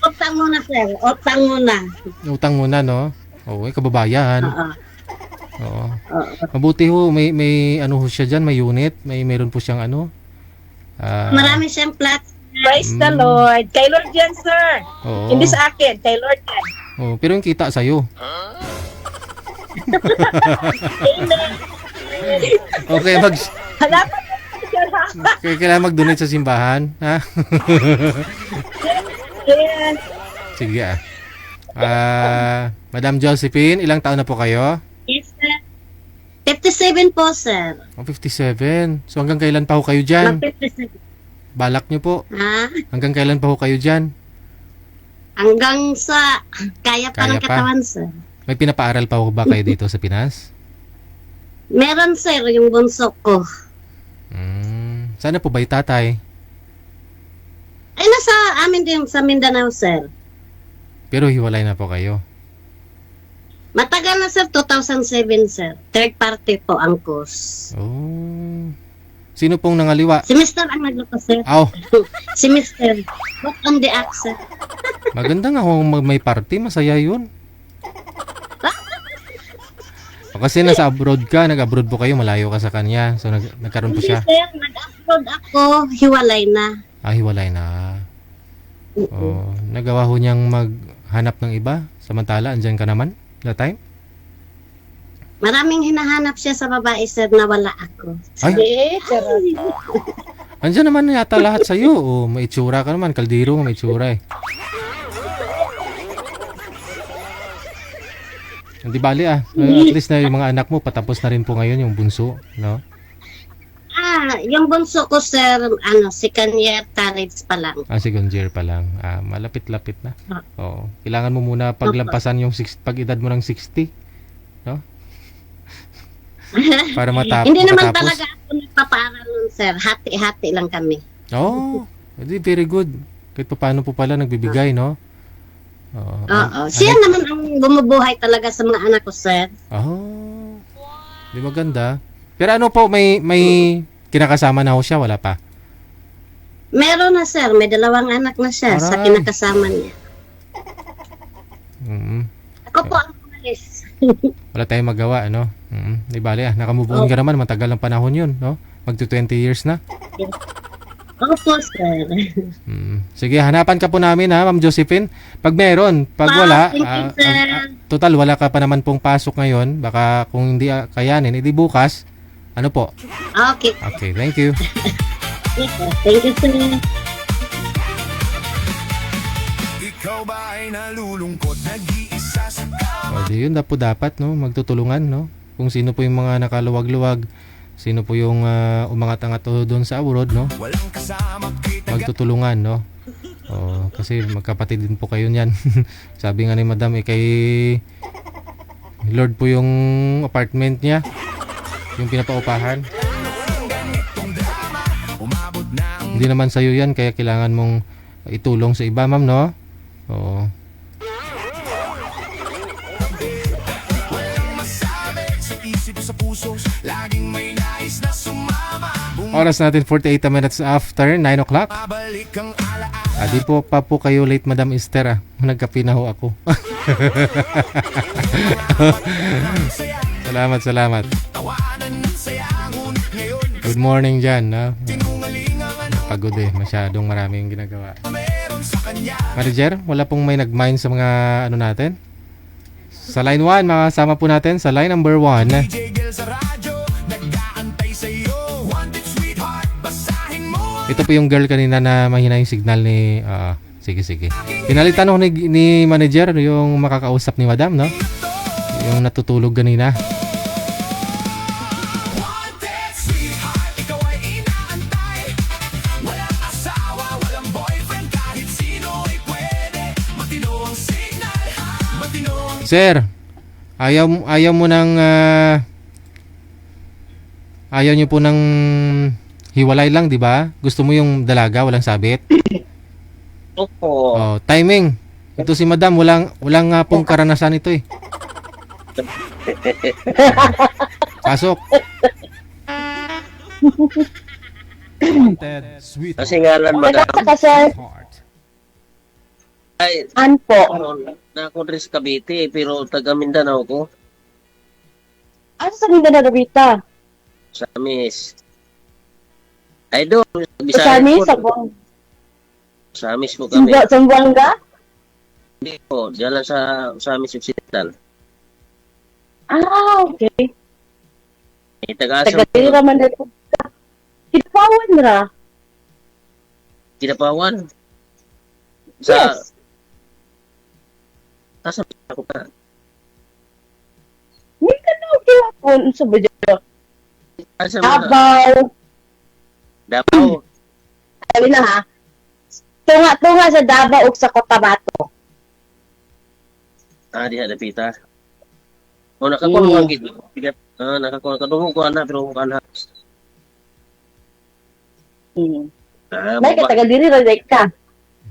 Utang muna, sir. Utang muna. Utang muna, no? Oo, kababayan. Oo. Mabuti ho, may ho siya dyan, may unit, meron po siyang marami siyang plot. Praise the Lord. Kay Lord yan, sir. Oo. Hindi sa akin, kay Lord yan. Oh, pero yung kita sa'yo. Okay, Hanapan kailangan mag-donate sa simbahan, ha? Yes. Sige, Madam Josephine, ilang taon na po kayo? Yes, sir. 57 po, sir. 57. So hanggang kailan pa ho kayo dyan? 57. Balak nyo po. Ha? Hanggang kailan pa ho kayo dyan? Hanggang sa kaya pa ng katawan, sir. May pinapaaral pa ho ba kayo dito sa Pinas? Meron, sir, yung bunso ko. Sana po ba yung tatay? Ay, nasa amin din sa Mindanao, sir. Pero hiwalay na po kayo? Matagal na sir, 2007 sir. Third party po ang course. Oh. Sino pong nangaliwa? Si Mr. ang nagluto sir. Aw, Si Mr. What on the act sir? maganda nga kung may party, masaya yun. O, kasi nasa abroad ka, nag-abroad po kayo, malayo ka sa kanya. So nagkaroon po Hindi siya. sir, nag-upload ako, hiwalay na. Hiwalay na. Oh, nagawa ho niyang maghanap ng iba. Samantala, andyan ka naman that time? Maraming hinahanap siya sa babae sir na wala ako. Ay, andyan naman yata lahat sa'yo. O, may itsura ka naman. Kaldero, may itsura eh. Hindi bali At least na yung mga anak mo, patapos na rin po ngayon yung bunso, no? Yung bunso ko sir, second year college pa lang. Second year pa lang. Malapit-lapit na. Oo. Kailangan mo muna paglampasan yung pag edad mo ng 60, no? Para Hindi naman matapos. talaga ako nagpapaaral nun sir. Hati-hati lang kami. Oh, very good. Kahit pa paano po pala nagbibigay, no? Oo. Siya naman ang bumubuhay talaga sa mga anak ko sir. Oh. Di maganda. Pero ano po, may kinakasama na ho siya, wala pa? Meron na sir, may 2 anak na siya sa Aray. kinakasama niya. Ako po ang umalis. Wala tayong magawa, ano? Di bali nakamove on ka naman, matagal ang panahon yun, no? Magto 20 years na. Opo sir. Sige, hanapan ka po namin Ma'am Josephine. Pag meron, pag wala, Thank you, sir. total wala ka pa naman pong pasok ngayon. Baka kung hindi kayanin, edi bukas. Ano po? Okay. Okay, thank you. Thank you sir. Ikaw ba ay nalulungkot, nag-iisa sa O, di yun po dapat, no? Magtutulungan, no? Kung sino po yung mga nakaluwag-luwag, sino po yung umangat-angat doon sa abroad, no? walang kasama kita? Magtutulungan, no? Kasi magkapatid din po kayo niyan. Sabi nga ni Madam, kay Lord po yung apartment niya, yung pinapaupahan. Umabot na ang Hindi naman sa'yo yan, kaya kailangan mong itulong sa iba, ma'am, no? Oo. masabi sa isip sa puso, laging may nais na sumama. Oras natin 48 minutes after 9 o'clock. Bumabalik ang alaala. Di po pa po kayo late, Madam Esther. Nagkape na ho ako. Salamat. Tawanan ng saya, ngunit ngayon Good morning dyan, no? sinungaling ang ano Pagod masyadong maraming ginagawa. meron sa kanya. Manager, wala pong may nag-mind sa mga ano natin? Sa line 1, makasama po natin sa line number 1. DJ Gil sa radyo, nag-aantay sa'yo. Wanted sweetheart, basahin mo. Ito po yung girl kanina na mahina yung signal ni... sige. Pinalitan ho ni manager yung makakausap ni Madam, no? Yung natutulog kanina. Wanted sweetheart, ikaw ay inaantay. Walang asawa, walang boyfriend, kahit sino ay pwede. Matino ang signal, matino ang Sir, ayaw mo ng... ayaw niyo po ng hiwalay lang, di ba? Gusto mo yung dalaga, walang sabit? Opo. Timing. Ito si Madam, walang pong karanasan ito eh. Pasok. Kasi nga lang, madam, Nagkasa ka, sir. ay, Anpo. na ako rin sa Cavite, pero taga Mindanao ko, Ano sa Mindanao Gabita? sa Amis. Ay, doon, sa Sa Bisaya amin, po. sa Buang. Sa Amis po kami. Sa Buanga? Hindi po, diyan lang sa Amis Occidental. Okay. Taga-asam Taga-tira po, man dito. Kipawan ra. Kinapawan. Sa, Yes. Asa ako pa. Mindanao Kipawan. Sa Budyo. Asa mo na? Abaw. Davao. Sabi na ha. Tunga sa Davao ug sa Cotabato. Diha na pita. O, nakakuha ang gid. Nakakuha. Kadungog ko na, pero mukha na. May Baba. taga diri ra ka.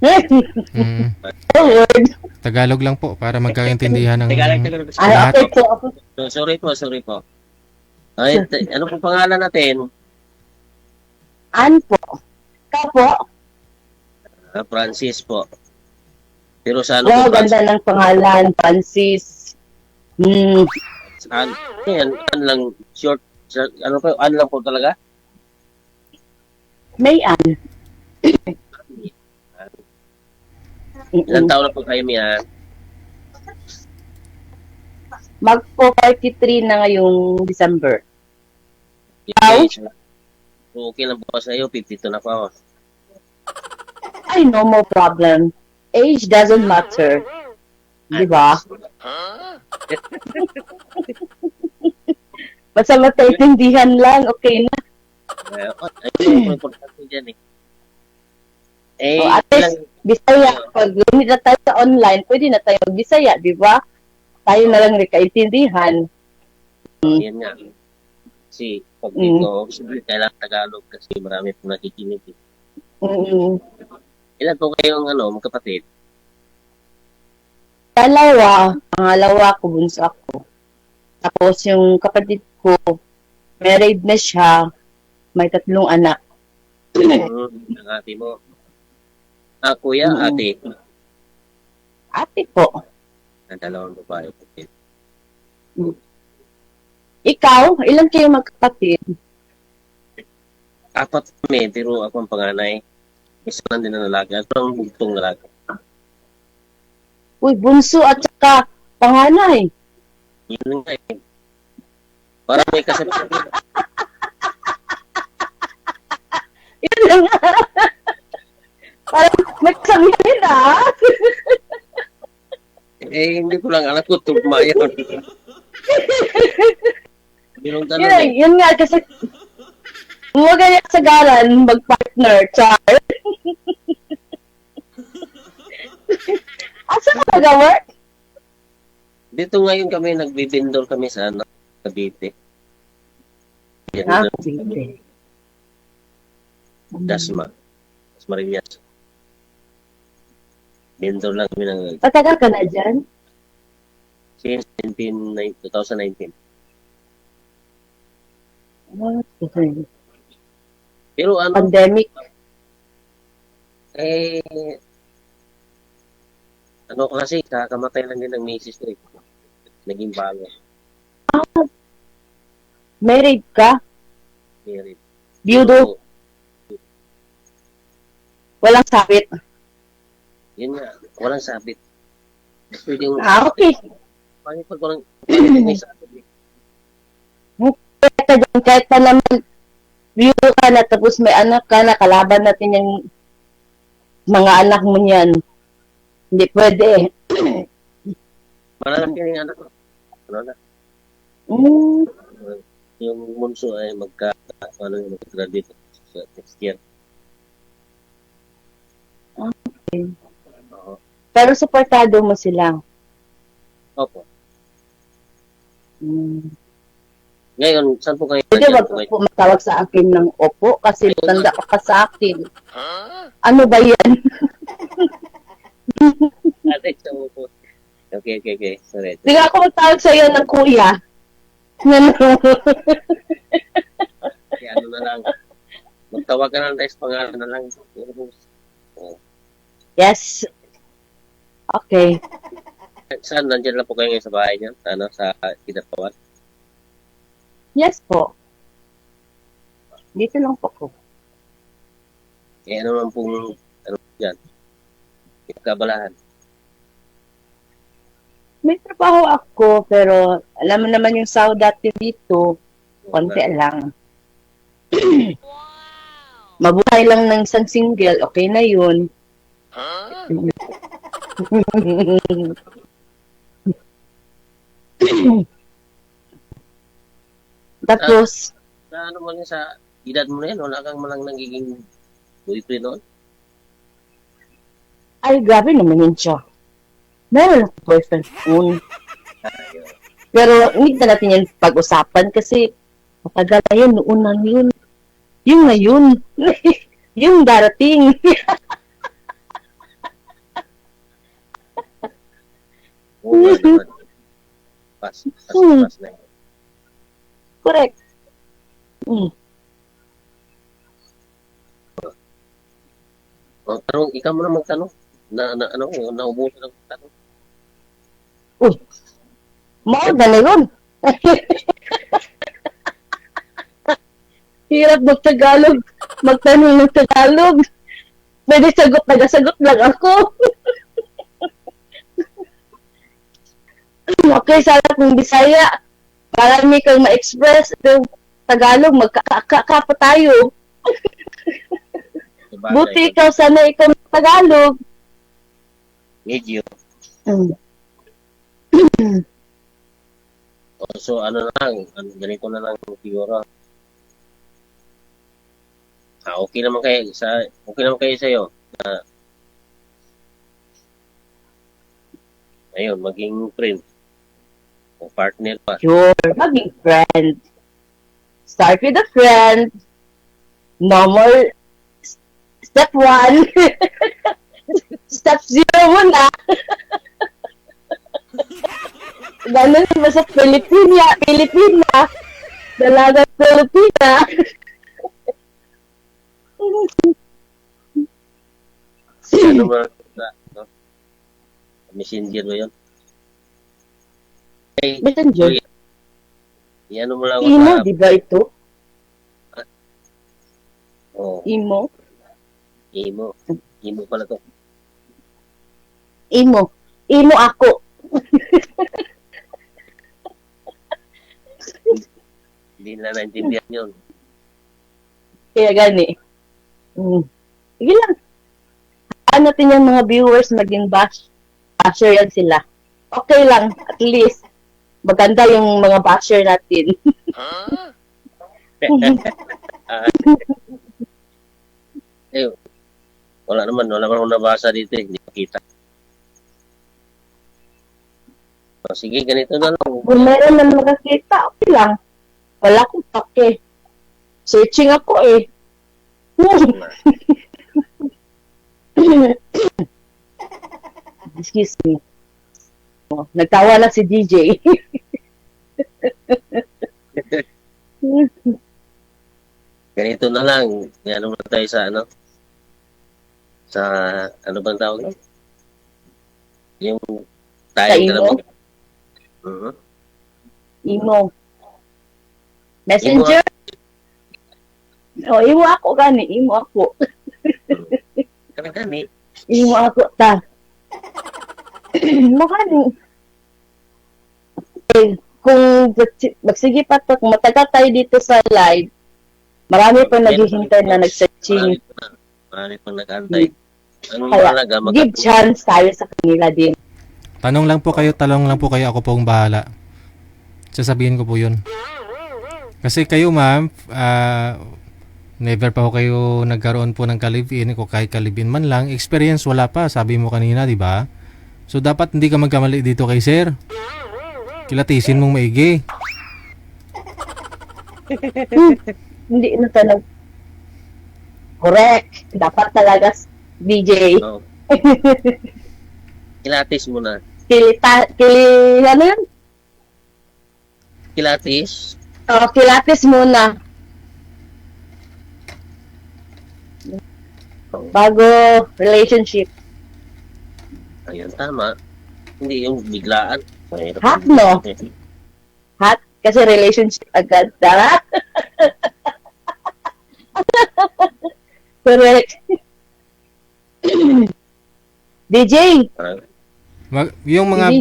Mm. Word. Tagalog lang po para magkaintindihan ng Tagalog. Ay, lahat. okay po. So, sorry po. Ay, ano po pangalan natin? An po. Ikaw po. Francis po. Pero sa ano Wow, po, ganda ng pangalan, Francis. An lang, short, ano po, an lang po talaga? May An. Ilang taon na po kayo, Mia? Magpo 43 na ngayong December. Okay, so, okay lang po sa iyo, 52 na po ako. Ay, no more problem. Age doesn't matter. Di ba? Basta mataintindihan lang, okay na. Ayun, importante dyan eh. O, at least, Bisaya. Pag lumit na tayo sa online, pwede na tayo mag-Bisaya, di ba? Tayo na lang nagkaintindihan. Yan nga. Kasi pag dito, kailangan Tagalog kasi marami po nakikinig. Ilan po kayong magkapatid? Pangalawa ko, bunso ako. Tapos yung kapatid ko, married na siya, may 3 anak. Ang ate mo. Kuya, ate. Ate po. Ang dalawang babae. Ikaw, ilan kayo magkapatid? 4 kami, pero ako ang panganay. Isa lang din ang lalaki. Ako ang bugtong lalaki. Uy, bunso at saka panganay. Yun nga eh. Para may kasabihan. Yun lang. Parang nagsabihin Hindi ko lang alam kung tugma yun. Binong tanong yun nga, kasi huwag kaya sagaran mag-partner, char. Asa ka mag-work? Dito ngayon kami, nagbibindor kami sa Cavite. Cavite. Dasma. Dasmariñas. Bindor lang kami ng Patagal ka na dyan? since 2019. Pero Pandemic. Kasi kakamatay lang din ng misis ko eh. Naging bago. Married ka? Married. Biyudo? Walang sabit? Yun nga, walang sabit. Pwedeng, Okay. pag walang may sabit eh. Kahit pa naman biyudo ka na tapos may anak ka na, kalaban natin yung mga anak mo niyan. Hindi pwede eh. Malalaki yung anak ko. Yung bunso ay mag-graduate sa next year. Okay. Pero supportado mo sila. Opo. Ngayon, saan po kayo? Pwede wag po matawag sa akin ng opo kasi tanda ka pa sa akin. Ano ba yan? Okay. Sorry. Sige ako magtawag sa iyo ng kuya. Kaya na lang. Magtawag ka ng next pangalan na lang. Yes. Okay. Saan? Nandiyan lang po kayo ngayon sa bahay niya? Sa Kidapawan? Yes po. Dito lang po ko. Ano naman pong, dyan? Kabalahan. May trabaho ako, pero alam mo naman yung sahod dati dito, konti lang. Mabuhay lang ng isang single, okay na yun. Tapos, Sa ano mo sa edad mo na yan, wala kang malang nagiging boyfriend noon? ay grabe naman yun siya. Meron ako boyfriend noon. Pero hindi na natin yan pag-usapan kasi matagal na yun, noon na yun. Yung ngayon, yung darating. Oo nga naman. Pass na yun. Correct. Mm. Tanong, ikaw mo na magtanong. Naubusan ng tanong. Uy. Mao ganayon. Hirap mag-Tagalog. Magtanong ng Tagalog. Pwede nagasagot lang ako. Okay, sana kung Bisaya. Marami kang ma-express. Pero Tagalog, magkaka pa tayo. Buti ikaw, sana ikaw Tagalog. Medyo. Mm. So, ganito na lang siguro. Okay naman kayo sa'yo. Ayun, maging friend. O partner pa. Sure, maging friend. Start with a friend. No more step 1. Step 0 muna. Ganun ba sa Pilipina. Dalagang Pilipina. Ano ba? Messenger ba yun? Messenger? Ano mo lang ako Imo, di ba ito? Oh, Imo? Imo pala to. Imo ako. Hindi na naintindihan yun. Kaya gani. Sige lang. Hayaan natin yung mga viewers maging basher yan sila. Okay lang. At least, maganda yung mga basher natin. Wala naman akong nabasa dito. Hindi makita. Sige, ganito na lang. Kung meron na makakita, okay lang. Wala akong pake. Searching ako eh. Excuse me. Nagtawa na si DJ. Ganito na lang. Ano na tayo sa ano bang tawag? Yung tayo na lang. Imo. Messenger? Imo ako gani. Imo ako. Gani. Imo ako ta. Makani. Kung magsige pa to, kung matagal tayo dito sa live, marami pa naghihintay na nag-searching. Marami pang nag-antay. Ang Kaya, malaga, give chance tayo sa kanila din. Tanong lang po kayo, ako pong bahala. Sasabihin ko po yun. Kasi kayo ma'am, never pa ho kayo nagkaroon po ng kalibin, kung kahit kalibin man lang, experience wala pa, sabi mo kanina, di ba? So dapat hindi ka magkamali dito kay sir. Kilatisin mong maigi. Hindi na tanong. Correct. Dapat talaga DJ. No. Kilatis mo na. Ano yun? Kilatis? Kilatis muna. Bago relationship. Ayun, tama. Hindi yung biglaan. Hot, no? Hot? Kasi relationship agad. Correct. DJ! Yung mga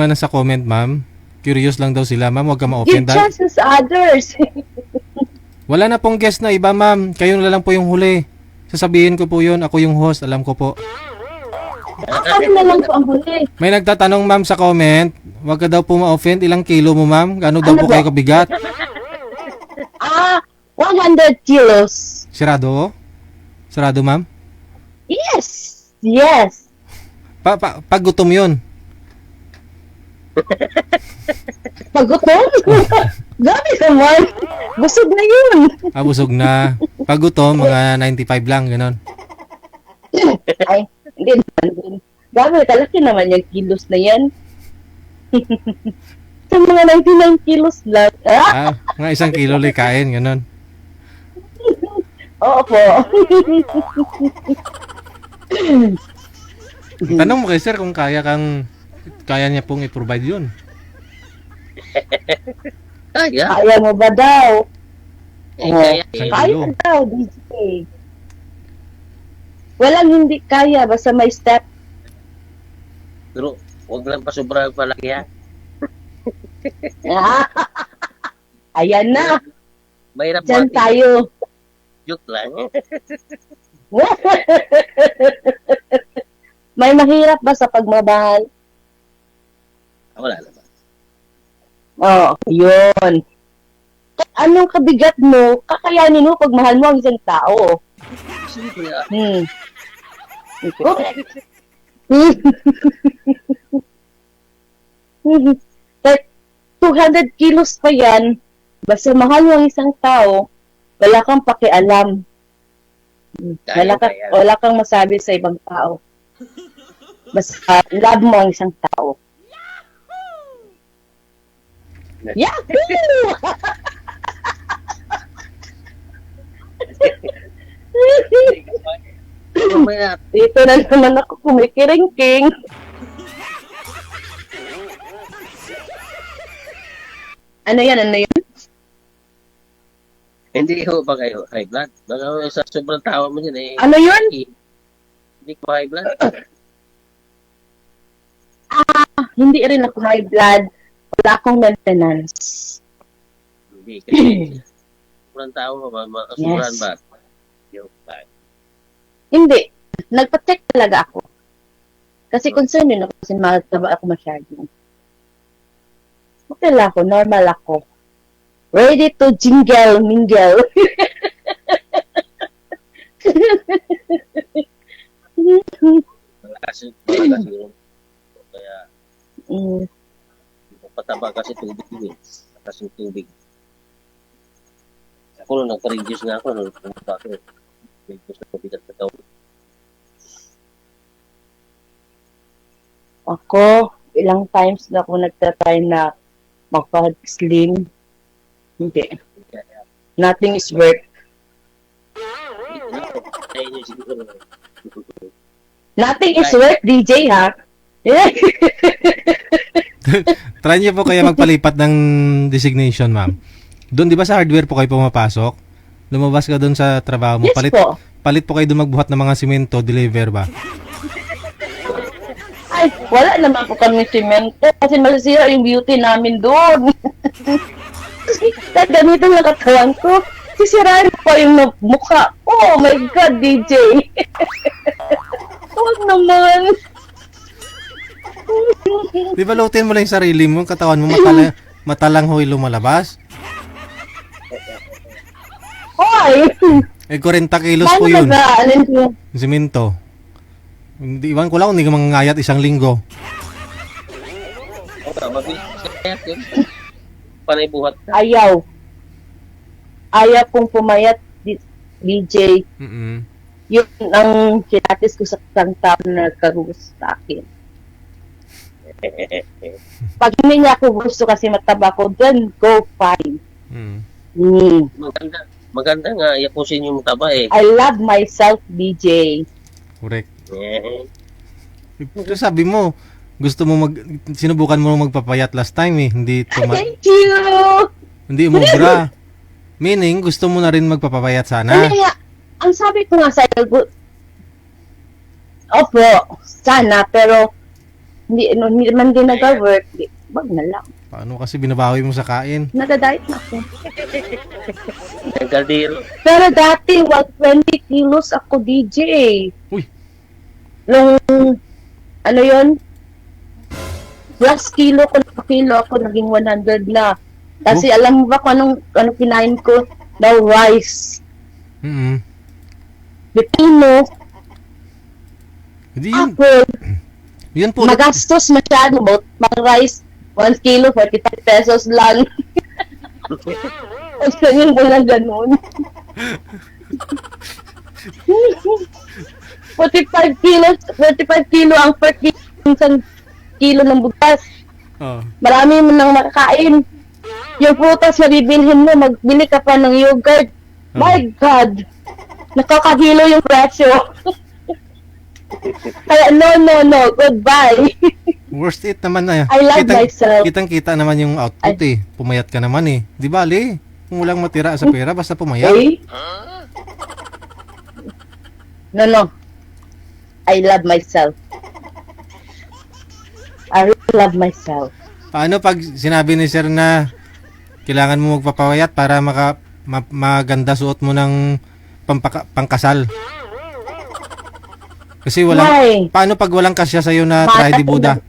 nasa comment, ma'am, curious lang daw sila, ma'am, huwag ka ma-offend. Give chances to others. Wala na pong guest na iba, ma'am. Kayo na lang po yung huli. Sasabihin ko po yun. Ako yung host. Alam ko po. Ano na lang po ang huli? May nagtatanong, ma'am, sa comment. Huwag ka daw po ma-offend. Ilang kilo mo, ma'am? Gaano daw po kayo kabigat? 100 kilos. Sirado? Sirado, ma'am? Yes. Yes. Pag gutom yun. Pag gutom? Gabi naman. Busog na yun. Busog na. Pag gutom, mga 95 lang, gano'n. Ay, hindi naman. Grabe, kalaki naman yung kilos na yan. Sa mga 99 kilos lang. Mga 1 kilo likain, ganun. Oo po. Tanong mo kay sir kung kaya niya pong i-provide yun. Kaya. Kaya mo ba daw? Kaya. Kaya daw, DJ. Walang hindi kaya, basta may step. Pero, huwag lang pasobrang palaki ha. Ayan na. Mahirap Diyan mati. tayo. Joke lang. May mahirap ba sa pagmamahal? Wala naman. Yun. Anong kabigat mo, kakayanin mo pag mahal mo ang isang tao. Siyempre, Like, 200 kilos pa yan, basta mahal mo ang isang tao, wala kang pakialam. Wala kang masabi sa ibang tao. Basta love mo ang isang tao. Yahoo! Dito na naman ako kumikiring-king. Ano yan? Hindi ho ba kayo high blood? Baka sa sobrang tawa mo yun eh. Ano yun? Hindi ko high blood. Hindi rin ako high blood. Wala akong maintenance. Hindi kasi sobrang tawa mo ba? Sobrang Yes. ba? Hindi. Nagpa-check talaga ako. Kasi concern yun ako kasi mataba ako masyado. Okay lang ako. Normal ako. Ready to mingle. Malakas yun. Kaya pataba kasi tubig yun eh. Malakas yung tubig. Ako nung nagpa-reduce na ako, nung pumunta ako. Reduce na tubig at katawin. Ako, ilang times na ako nagtatry na magpa-slim. Hindi. Nothing is work. Nothing is work, DJ, ha? Try niyo po kaya magpalipat ng designation, ma'am. Doon, di ba sa hardware po kayo pumapasok? Lumabas ka doon sa trabaho mo. Yes po. Palit po kayo doon magbuhat ng mga simento, deliver ba? Ay, wala naman po kami simento kasi masisira yung beauty namin doon. Kahit ganito yung katawan ko, sisirain pa yung mukha. Oh my God, DJ! Huwag naman. Di ba lutin mo lang yung sarili mo, yung katawan mo, matalang hoy lumalabas? Hoy! 40 kilos po yun. Yung simento. Hindi, iwan ko lang, hindi ka mangangayat 1 linggo. Panay buhat. Ayaw kong pumayat, DJ. Yun ang kinatis ko sa isang tao na nagkarugas sa akin. Pag hindi niya ako gusto kasi mataba ko, then go fine. Maganda nga, yapusin yung taba eh. I love myself, DJ. Correct. Pero sabi mo, sinubukan mo magpapayat last time eh. Thank you! Hindi umubra. Meaning, gusto mo na rin magpapayat sana. Kaya, ang sabi ko nga sa'yo, opo, sana, pero hindi man din nag-work. Wag na lang. Paano kasi binabawi mo sa kain? Nagda-diet na ako. Nagkaldiro. Pero dati, 120 kilos ako, DJ. Uy. Nung, ano yun? Plus kilo ako, naging 100 na. Kasi alam mo ba kung anong kinain ko? Na rice. Pepino. Hindi yun. Apple. Yun po. Magastos masyado. Mga rice, 1 kilo, 45 pesos lang. Gusto niyo ko lang ganun. 45 kilos, 45 kilo ang per kilo, isang kilo ng bugas. Oh. Marami mo nang makakain. Yung prutas na bibilhin mo, magbili ka pa ng yogurt. My God! Nakakahilo yung presyo. Kaya no, goodbye. Worst it naman na. I love myself. Kitang-kita naman yung output eh. Pumayat ka naman eh. Di bali, kung walang matira sa pera, basta pumayat. Okay? No. I love myself. I really love myself. Paano pag sinabi ni sir na kailangan mo magpapawayat para maganda suot mo ng pangkasal? Kasi Why? paano pag walang kasya sa'yo na try di Buddha?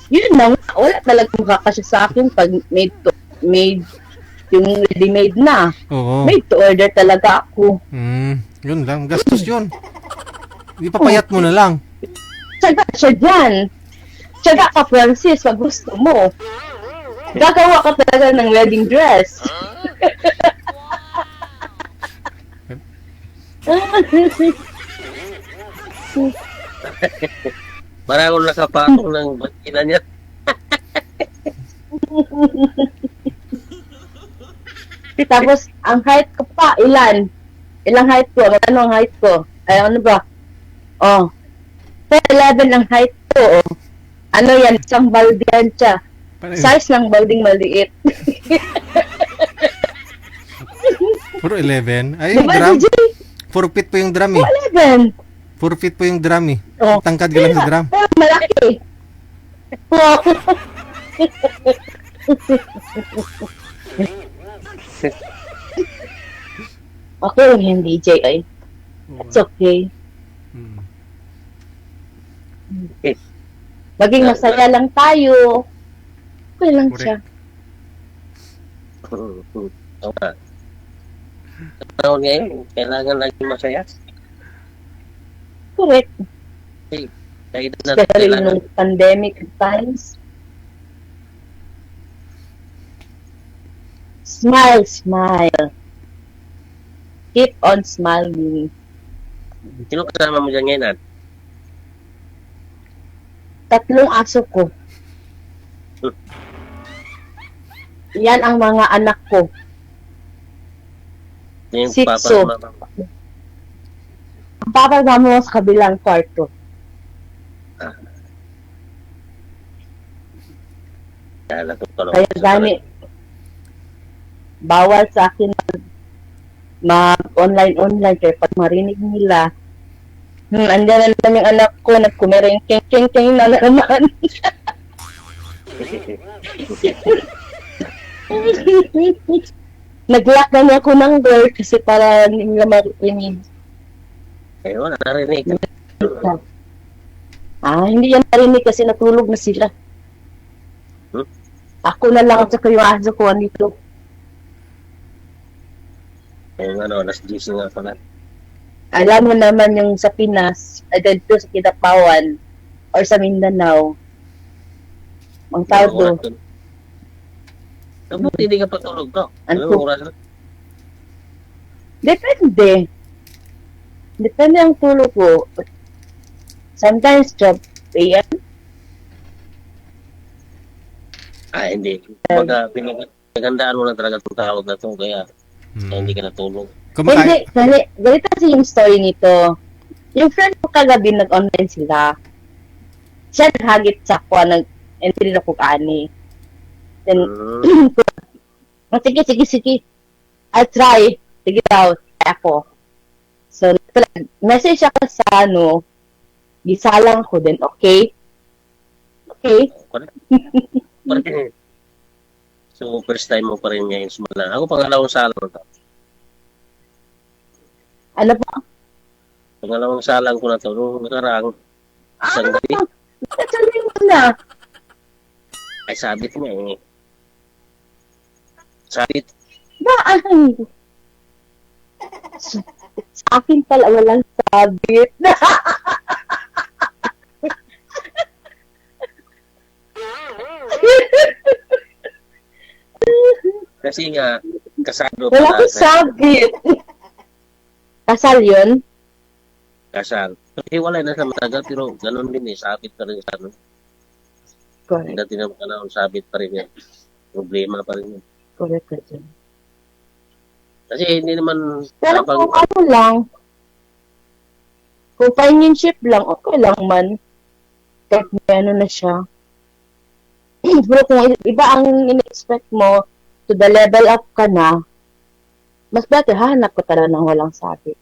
Yun na nga, wala talagang kakasya sa akin pag made yung ready-made na. Oo. Made to order talaga ako. Yun lang, gastos yun. Ipapayat mo na lang. Tsaga siya dyan. Tsaga ka, Francis, pag gusto mo. Gagawa ka talaga ng wedding dress. Para ako nakapatong ng bakina niya. Tapos, ang height ko pa, ilan? Ilang height ko? Ano ang height ko? Ay, ano ba? 11 ang height ko. Ano yan? Isang balde yan siya. Size ng balding maliit. Puro 11? Ay, Diba, drum? DJ? 4 feet po yung drum eh. 11. 4 feet po yung drum eh. Oh. Tangkad ka lang sa drum. Pero malaki. Wow. Okay lang yan, DJ. Ay. It's okay. Maging masaya lang tayo. Okay lang Correct. siya. Oo nga. Sa panahon ngayon, kailangan lagi masaya. Correct. Sa edad na Especially kailangan. nung pandemic times. Smile, smile. Keep on smiling. Sino kasama mo dyan ngayon? 3 aso ko. Yan ang mga anak ko. Yung Sitso. papa at mama. Ang papa mo sa kabilang kwarto. Kaya gani, bawal sa akin mag-online kaya pag marinig nila, andyan na naman yung anak ko, nagkumereng king na naman. Nag-lock na niya ako ng door kasi para hindi nila marinig. Ayun, narinig. Hindi yan narinig kasi natulog na sila. Ako na lang at saka yung aso ko andito. Ayun, alas 10 nga pala. Alam mo naman yung sa Pinas, dito sa Kidapawan, or sa Mindanao, ang tawag doon. Ba't hindi ka patulog to? Anong Anong oras na? Depende. Depende ang tulog ko. Sometimes 12 a.m. Hindi. Kumbaga, pinagandaan mo na talaga itong tawag na to, kaya hindi ka natulog. Hindi, ganito kasi yung story nito. Yung friend ko kagabi nag-online sila. Siya naghagit sa ako, hindi na ko kaani. Then, sige. I'll try. Sige daw, ako. So, message ako sa gisalang ko din, okay? Okay? So, first time mo pa rin ngayon sumala. Ako pangalawang salang to. Ano ba? Pangalawang salang ko na to. Nung nakarang isang gabi. Sabi mo na. Ay, sabit niya eh. Sabit. Ba, sa akin pala walang sabit. Kasi nga, kasado Wala ko sabit. Kasal yun? kasal. Hiwalay na sa matagal, pero ganun din sabit pa rin sa ano. Correct. Dati na panahon, sabit pa rin yan. Problema pa rin yan. Correct ka dyan. Kasi hindi naman... Pero kung ano lang, companionship lang, okay lang man. Kahit may ano na siya. Pero kung iba ang in-expect mo, to the level up ka na, mas better, hahanap ka talaga ng walang sabi.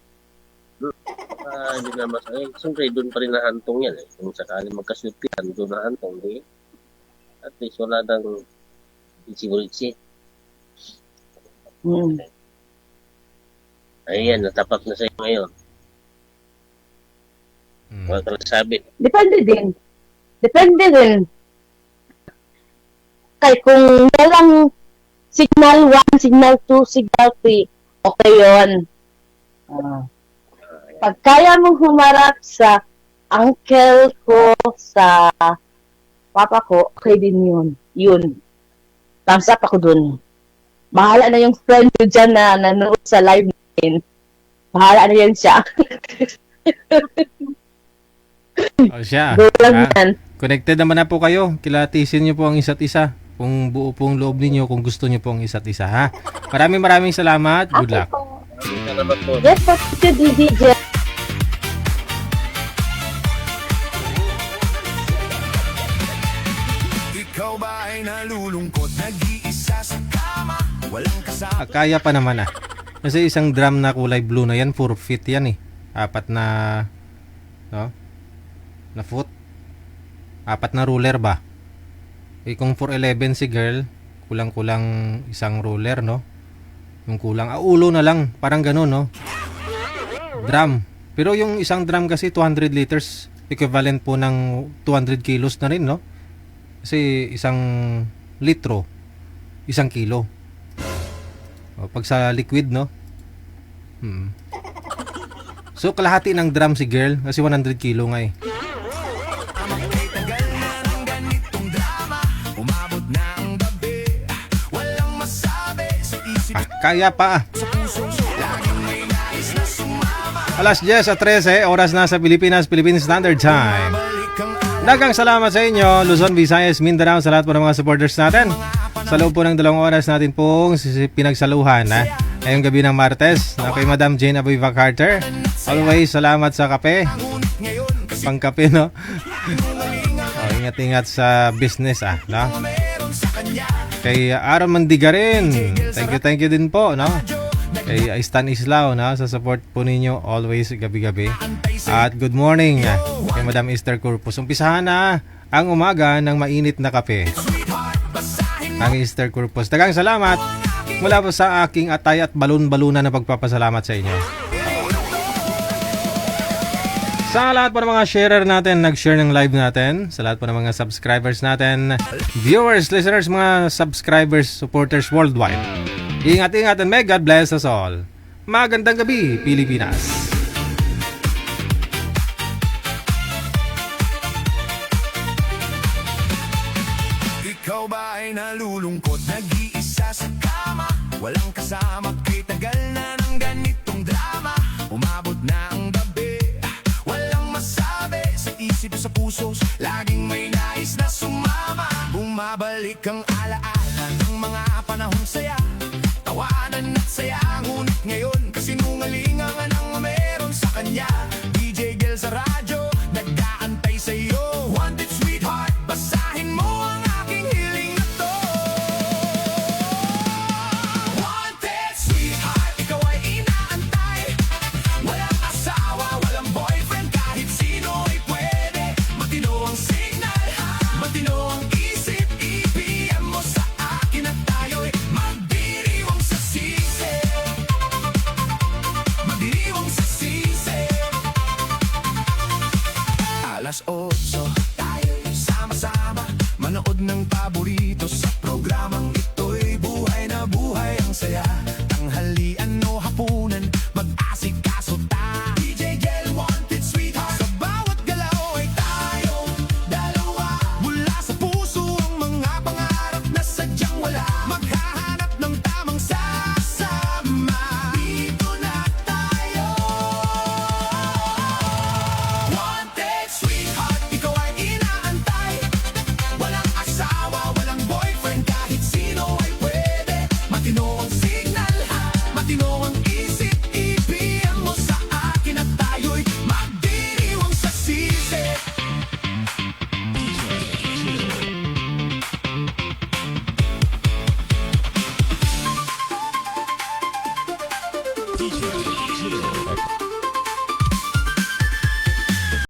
Hindi naman. Siyempre, doon pa rin nahantong yan. Kung sakali magkasulpihan, doon nahantong. At least wala nang isi-isi. Ayan, natapak na sa'yo ngayon. Wala ka sabi. Depende din. Kaya kung walang signal 1, signal 2, signal 3, okay yun. Pag kaya mong humarap sa uncle ko, sa papa ko, okay din yun. Yun. Thumbs up ako dun. Bahala na yung friend ko dyan na nanonood sa live natin. Bahala na yan siya. Siya. Go lang yan. Connected naman na po kayo. Kilatisin niyo po ang isa't isa. Kung buo pong loob ninyo, kung gusto niyo po ang isa't isa, ha? Maraming salamat. Good luck. Salamat po. Yes, po, DJ. Ikaw ba ay nalulungkot, nag-iisa sa kama, walang kasama? Kaya pa naman Kasi isang drum na kulay blue na yan, 4 feet yan eh. 4 na, no? Na foot. 4 na ruler ba? Kung 4'11" si girl, kulang-kulang isang ruler, no? Yung kulang, ulo na lang, parang ganun, no? Drum. Pero yung isang drum kasi 200 liters, equivalent po ng 200 kilos na rin, no? Kasi isang litro, 1 kilo. Pag sa liquid, no? So, kalahati ng drum si girl, kasi 100 kilo nga eh. Kaya pa. Alas 10:13, oras na sa Pilipinas, Philippine Standard Time. Dagang salamat sa inyo, Luzon, Visayas, Mindanao, sa lahat po ng mga supporters natin. Sa loob po ng 2 oras natin pong pinagsaluhan ngayong gabi ng Martes na kay Madam Jane Abuiva Carter. Always salamat sa kape. Pangkape, no? Ingat-ingat sa business, no? Kay Aaron Mandiga rin. Thank you din po, no? Kay Stan Islao, no? Sa support po ninyo always gabi-gabi. At good morning kay Madam Esther Corpus. Umpisahan na ang umaga ng mainit na kape. Ang Esther Corpus. Dagang salamat mula po sa aking atay at balon-balunan na pagpapasalamat sa inyo. Sa lahat po ng mga sharer natin, nag-share ng live natin. Sa lahat po ng mga subscribers natin, viewers, listeners, mga subscribers, supporters worldwide. Ingat-ingat and may God bless us all. Magandang gabi, Pilipinas. Ikaw ba ay nalulungkot, nag-iisa sa kama, walang kasama, kitagal na ng ganitong drama, umabot na ang gabi, walang masabi, sa isip sa puso, laging may nais na sumama, bumabalik ang alaala ng mga panahong saya, tawanan at saya, ngunit ngayon kasinungalingan ang meron sa kanya. DJ Gel sa radyo, nag-aantay sa'yo, wanted sweetheart, basahin mo ang aking hiling na to. Wanted sweetheart, ikaw ay inaantay, walang asawa, walang boyfriend, kahit sino ay pwede, matino ang signal, matino ang isip, i-PM mo sa akin at tayo'y mag-be matino ang isip, ibiyan mo sa akin at tayo'y magdiriwang sa sisi. DJ